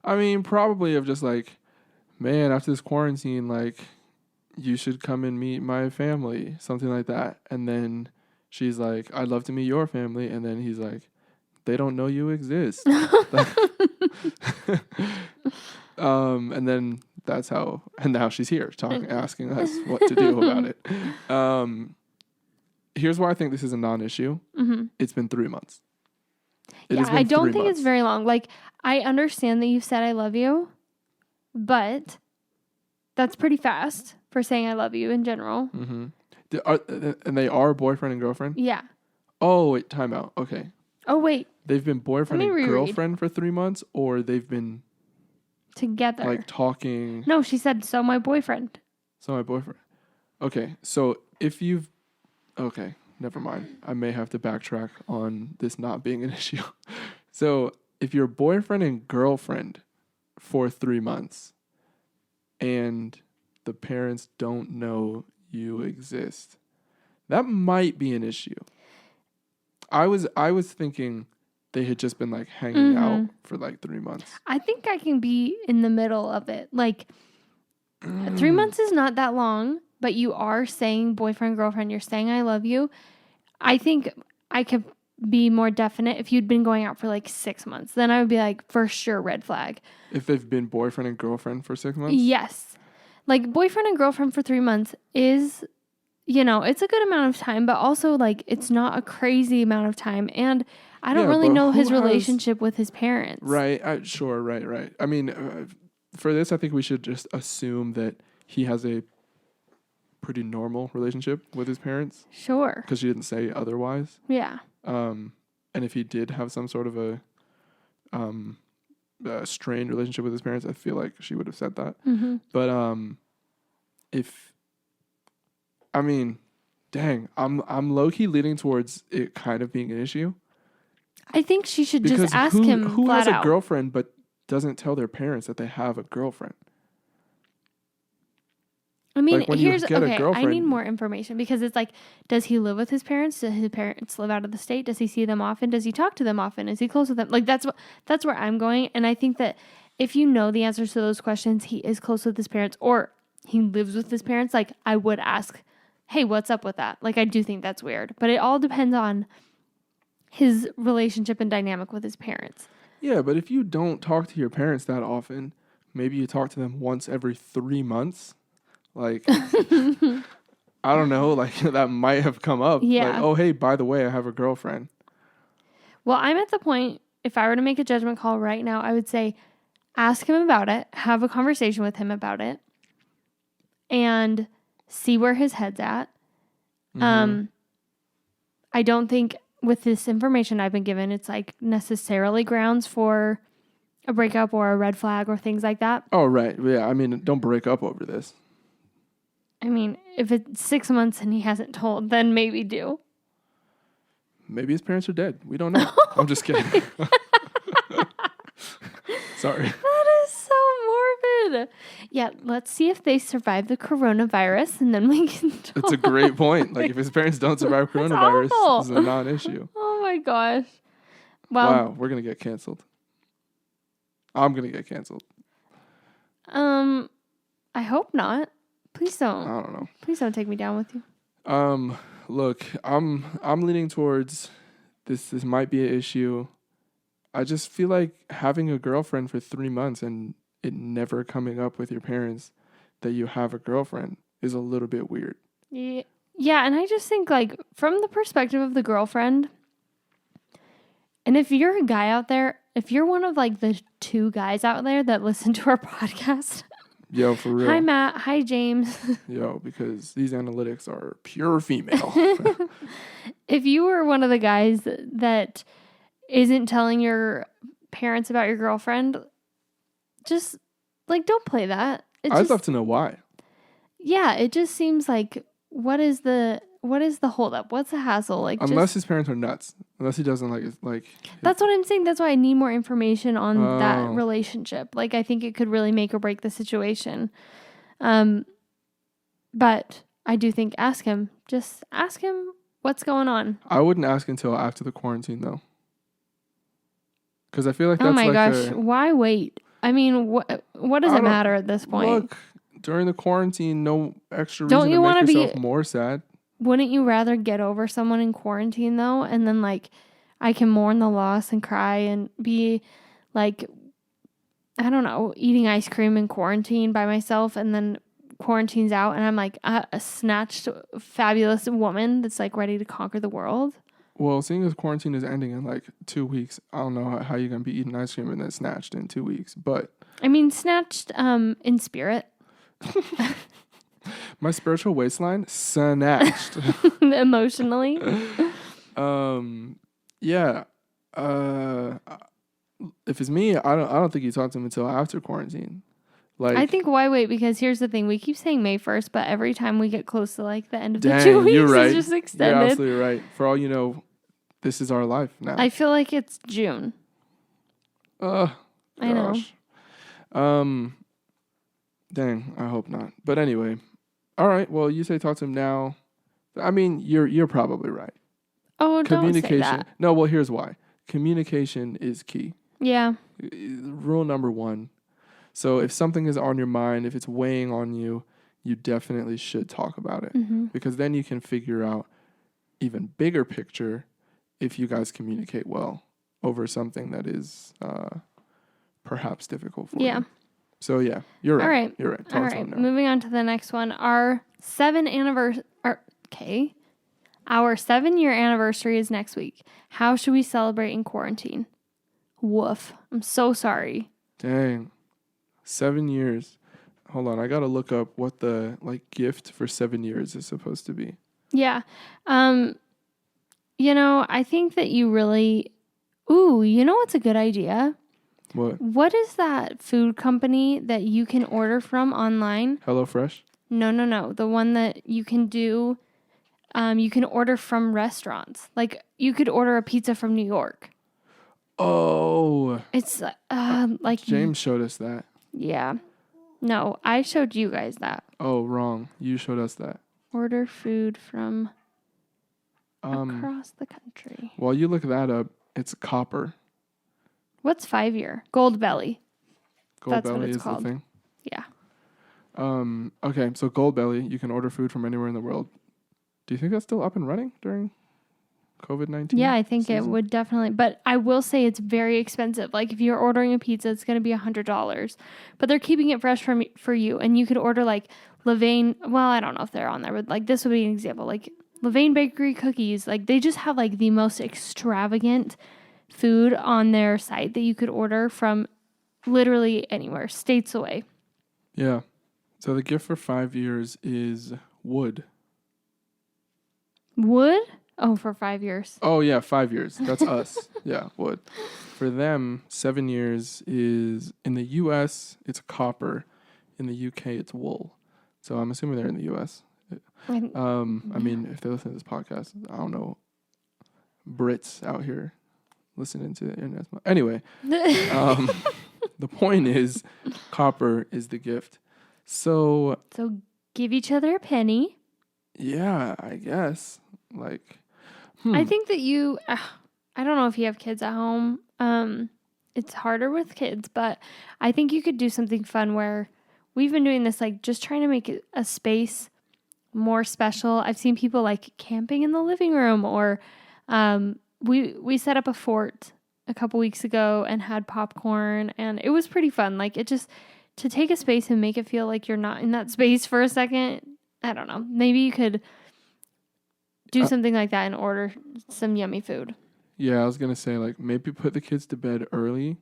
I mean, probably of just like, man, after this quarantine, like, you should come and meet my family, something like that. And then she's like, I'd love to meet your family. And then he's like, they don't know you exist. And then that's how, and now she's here asking us what to do about it. Here's why I think this is a non-issue. Mm-hmm. It's been 3 months. I don't think it's very long. Like, I understand that you've said I love you, but that's pretty fast for saying I love you in general. Mm-hmm. And they are boyfriend and girlfriend? Yeah. Oh, wait, time out. Okay. Oh, wait. They've been boyfriend and girlfriend for 3 months, or they've been together, like talking. No, she said, so my boyfriend. Okay. So okay, never mind. I may have to backtrack on this not being an issue. So if you're boyfriend and girlfriend for 3 months and the parents don't know you exist, that might be an issue. I was thinking they had just been like hanging out for like 3 months. I think I can be in the middle of it. Like 3 months is not that long, but you are saying boyfriend, girlfriend, you're saying I love you. I think I could be more definite if you'd been going out for like 6 months. Then I would be like, for sure, red flag. If they've been boyfriend and girlfriend for 6 months? Yes. Like boyfriend and girlfriend for 3 months is it's a good amount of time, but also like it's not a crazy amount of time. And I don't Yeah, really but know his who has- relationship with his parents. Right. Sure. Right. I mean, for this, I think we should just assume that he has a pretty normal relationship with his parents. Sure. Because she didn't say otherwise. Yeah. And if he did have some sort of a strained relationship with his parents, I feel like she would have said that. Mm-hmm. But I'm low key leaning towards it kind of being an issue. I think she should Because just ask him who flat has a out. girlfriend but doesn't tell their parents that they have a girlfriend? I mean, Like, when you get a I need girlfriend- more information because it's like, does he live with his parents? Does his parents live out of the state? Does he see them often? Does he talk to them often? Is he close with them? Like, that's where I'm going. And I think that if you know the answers to those questions, he is close with his parents or he lives with his parents. Like, I would ask, hey, what's up with that? Like, I do think that's weird, but it all depends on his relationship and dynamic with his parents. Yeah, but if you don't talk to your parents that often, maybe you talk to them once every 3 months. Like, I don't know, like that might have come up. Yeah. Like, oh, hey, by the way, I have a girlfriend. Well, I'm at the point, if I were to make a judgment call right now, I would say ask him about it, have a conversation with him about it, and see where his head's at. Mm-hmm. I don't think with this information I've been given, it's like necessarily grounds for a breakup or a red flag or things like that. Oh, right. Yeah, I mean, don't break up over this. I mean, if it's 6 months and he hasn't told, then maybe do. Maybe his parents are dead. We don't know. I'm just kidding. Sorry. That is so morbid. Yeah, let's see if they survive the coronavirus and then we can talk. It's a great point. Like, if his parents don't survive coronavirus, awful. this is a non-issue. Oh my gosh. Well, Wow, we're going to get canceled. I'm going to get canceled. I hope not. Please I don't. don't know. Please don't take me down with you. Look, I'm leaning towards this might be an issue. I just feel like having a girlfriend for 3 months and it never coming up with your parents that you have a girlfriend is a little bit weird. Yeah, and I just think like from the perspective of the girlfriend, and if you're a guy out there, if you're one of like the 2 guys out there that listen to our podcast, Yo, for real. Hi Matt, hi James. Yo, because these analytics are pure female. If you were one of the guys that isn't telling your parents about your girlfriend, just like don't play that. I'd love to know why. Yeah, it just seems like what is the holdup? What's the hassle? Like, Unless his parents are nuts. Unless he doesn't like. That's what I'm saying. That's why I need more information on that relationship. Like, I think it could really make or break the situation. But I do think just ask him what's going on. I wouldn't ask until after the quarantine though. Because I feel like that's oh my like gosh, why wait? I mean, what does it matter at this point? Look, during the quarantine, no extra Don't reason you to wanna make yourself more sad. Wouldn't you rather get over someone in quarantine though, and then like I can mourn the loss and cry and be like, I don't know, eating ice cream in quarantine by myself, and then quarantine's out and I'm like a snatched fabulous woman that's like ready to conquer the world? Well, seeing as quarantine is ending in like 2 weeks, I don't know how you're gonna be eating ice cream and then snatched in 2 weeks. But I mean, snatched in spirit. My spiritual waistline snatched. Emotionally. Yeah. If it's me, I don't think you talk to him until after quarantine. Like, I think why wait? Because here's the thing: we keep saying May 1st, but every time we get close to like the end of the 2 weeks, you're right. it's just extended. You're absolutely right. For all you know, this is our life now. I feel like it's June. Gosh. I know. Dang, I hope not. But anyway, all right. Well, you say talk to him now. I mean, you're probably right. Oh, don't say that. No, well, here's why. Communication is key. Yeah. Rule number 1. So if something is on your mind, if it's weighing on you, you definitely should talk about it. Mm-hmm. Because then you can figure out even bigger picture if you guys communicate well over something that is perhaps difficult for you. So yeah, you're right. All right. You're right. All right. Moving on to the next one. Our Okay. Our 7-year anniversary is next week. How should we celebrate in quarantine? Woof. I'm so sorry. Dang. 7 years. Hold on. I got to look up what the gift for 7 years is supposed to be. Yeah. I think that you really... Ooh, you know what's a good idea? What? What is that food company that you can order from online? HelloFresh? No. The one that you can do... you can order from restaurants. Like, you could order a pizza from New York. Oh. It's James showed us that. Yeah. No, I showed you guys that. Oh, wrong. You showed us that. Order food from across the country. While you look that up, it's copper. What's 5-year? Gold Belly. Gold That's Belly what it's is called. the thing. Yeah. Okay, so Gold Belly, you can order food from anywhere in the world. Do you think that's still up and running during COVID-19? Yeah, I think season? it would definitely. But I will say it's very expensive. Like, if you're ordering a pizza, it's going to be $100. But they're keeping it fresh for you. And you could order, like, Levain. Well, I don't know if they're on there. But, like, this would be an example. Like, Levain Bakery cookies. Like, they just have, like, the most extravagant food on their site that you could order from literally anywhere, states away. Yeah. So the gift for 5 years is wood. Wood? Oh, for 5 years. Oh, yeah, 5 years. That's us. Yeah, wood. For them, 7 years is, in the U.S., it's copper. In the U.K., it's wool. So I'm assuming they're in the U.S. I mean, if they listen to this podcast, I don't know, Brits out here listening to the internet. Anyway, the point is, copper is the gift. So give each other a penny. Yeah, I guess. I think that you, I don't know if you have kids at home. It's harder with kids, but I think you could do something fun where we've been doing this, like just trying to make it a space more special. I've seen people like camping in the living room, or we set up a fort a couple weeks ago and had popcorn, and it was pretty fun. Like, it just, to take a space and make it feel like you're not in that space for a second. I don't know. Maybe you could do something like that and order some yummy food. Yeah, I was going to say, maybe put the kids to bed early.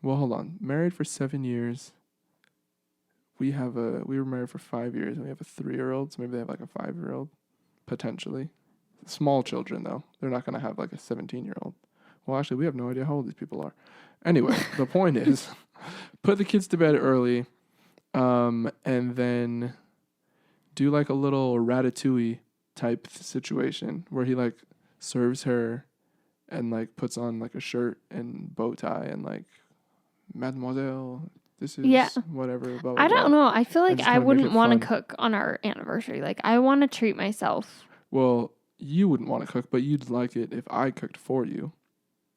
Well, hold on. Married for 7 years. We were married for 5 years, and we have a 3-year-old, so maybe they have a 5-year-old, potentially. Small children, though. They're not going to have a 17-year-old. Well, actually, we have no idea how old these people are. Anyway, the point is, put the kids to bed early, and then do a little ratatouille type situation where he serves her and puts on a shirt and bow tie and mademoiselle, this is whatever. Blah, blah, I don't know. I feel like I wouldn't want to cook on our anniversary. I want to treat myself. Well, you wouldn't want to cook, but you'd like it if I cooked for you.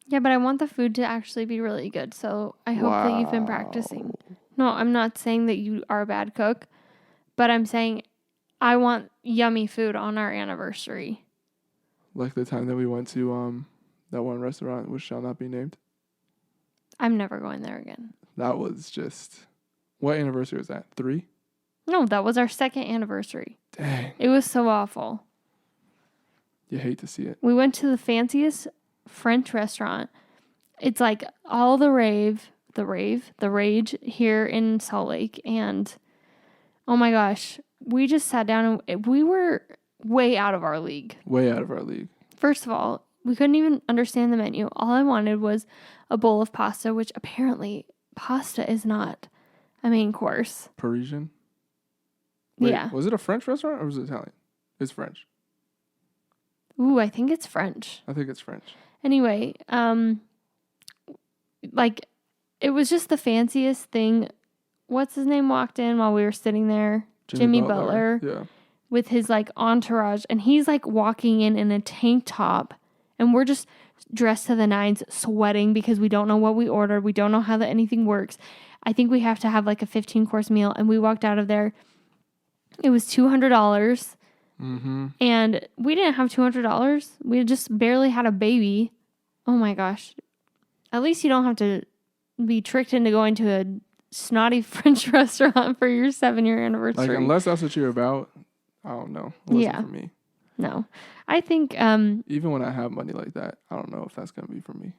Yeah, but I want the food to actually be really good. So I hope that you've been practicing. No, I'm not saying that you are a bad cook, but I'm saying I want yummy food on our anniversary. Like the time that we went to that one restaurant, which shall not be named. I'm never going there again. That was just... What anniversary was that? 3? No, that was our 2nd anniversary. Dang. It was so awful. You hate to see it. We went to the fanciest French restaurant. It's all the rage here in Salt Lake. And oh my gosh, we just sat down and we were way out of our league. Way out of our league. First of all, we couldn't even understand the menu. All I wanted was a bowl of pasta, which apparently pasta is not a main course. Parisian? Wait, yeah. Was it a French restaurant or was it Italian? It's French. Ooh, I think it's French. I think it's French. Anyway, it was just the fanciest thing. What's his name walked in while we were sitting there? Jimmy Butler. Yeah. With his entourage, and he's walking in a tank top, and we're just dressed to the nines, sweating because we don't know what we ordered. We don't know how anything works. I think we have to have a 15-course meal, and we walked out of there. It was $200. Mm-hmm. And we didn't have $200. We just barely had a baby. Oh my gosh. At least you don't have to be tricked into going to a snotty French restaurant for your 7-year anniversary. Unless that's what you're about, I don't know. It wasn't for me. No. I think Even when I have money like that, I don't know if that's going to be for me.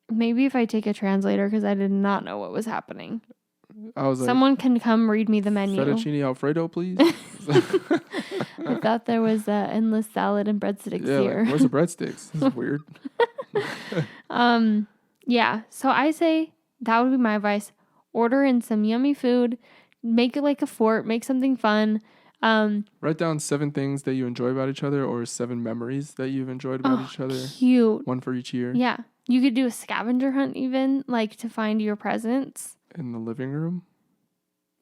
maybe if I take a translator, because I did not know what was happening. I was like, Someone can come read me the menu. fettuccine Alfredo, please. I thought there was endless salad and breadsticks here. Like, where's the breadsticks? This is weird. Yeah. So I say that would be my advice. Order in some yummy food. Make it like a fort. Make something fun. Write down 7 things that you enjoy about each other, or 7 memories that you've enjoyed about each other. Cute. One for each year. Yeah. You could do a scavenger hunt even, like to find your presents. In the living room.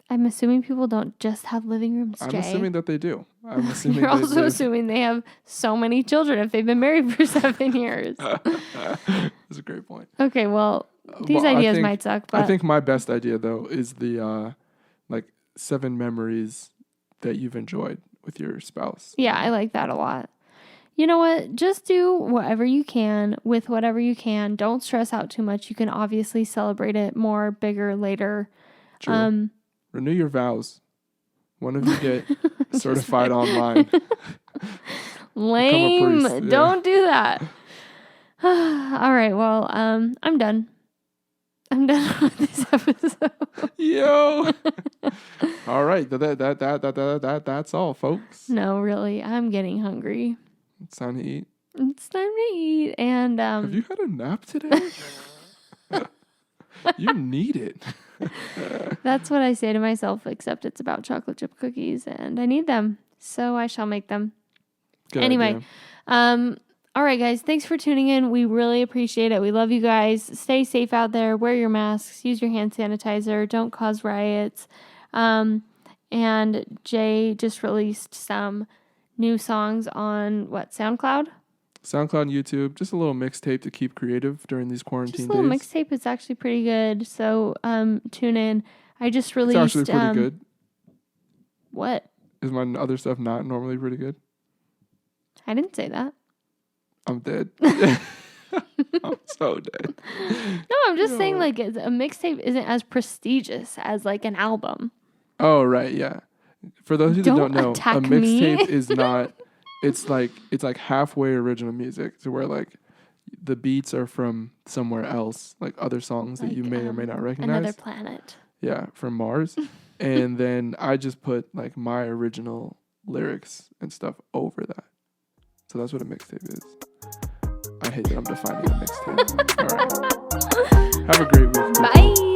I'm assuming people don't just have living rooms, Jay. I'm assuming that they do. I'm assuming You're also assuming they have so many children if they've been married for 7 years. That's a great point. Okay, well, these ideas might suck, but I think my best idea though is the 7 memories that you've enjoyed with your spouse. Yeah, I like that a lot. You know what? Just do whatever you can with whatever you can. Don't stress out too much. You can obviously celebrate it more, bigger later. True. Renew your vows. One of you get certified online. Lame. Priest, yeah. Don't do that. All right. Well, I'm done. I'm done with this episode. Yo. All right. That's all, folks. No, really. I'm getting hungry. It's time to eat. It's time to eat. And have you had a nap today? You need it. That's what I say to myself, except it's about chocolate chip cookies and I need them. So I shall make them. Good anyway, idea. All right, guys. Thanks for tuning in. We really appreciate it. We love you guys. Stay safe out there. Wear your masks. Use your hand sanitizer. Don't cause riots. And Jay just released some new songs on SoundCloud? SoundCloud and YouTube. Just a little mixtape to keep creative during these quarantine days. Just a little mixtape is actually pretty good. So tune in. I just released. It's actually pretty good. What? Is my other stuff not normally pretty good? I didn't say that. I'm dead. I'm so dead. No, I'm just saying a mixtape isn't as prestigious as like an album. Oh, right. Yeah. For those of you that don't know, a mixtape is not, it's like halfway original music to where like the beats are from somewhere else, like other songs that you may or may not recognize. Another planet. Yeah, from Mars. And then I just put like my original lyrics and stuff over that. So that's what a mixtape is. I hate that I'm defining a mixtape. All right. Have a great week. Bye.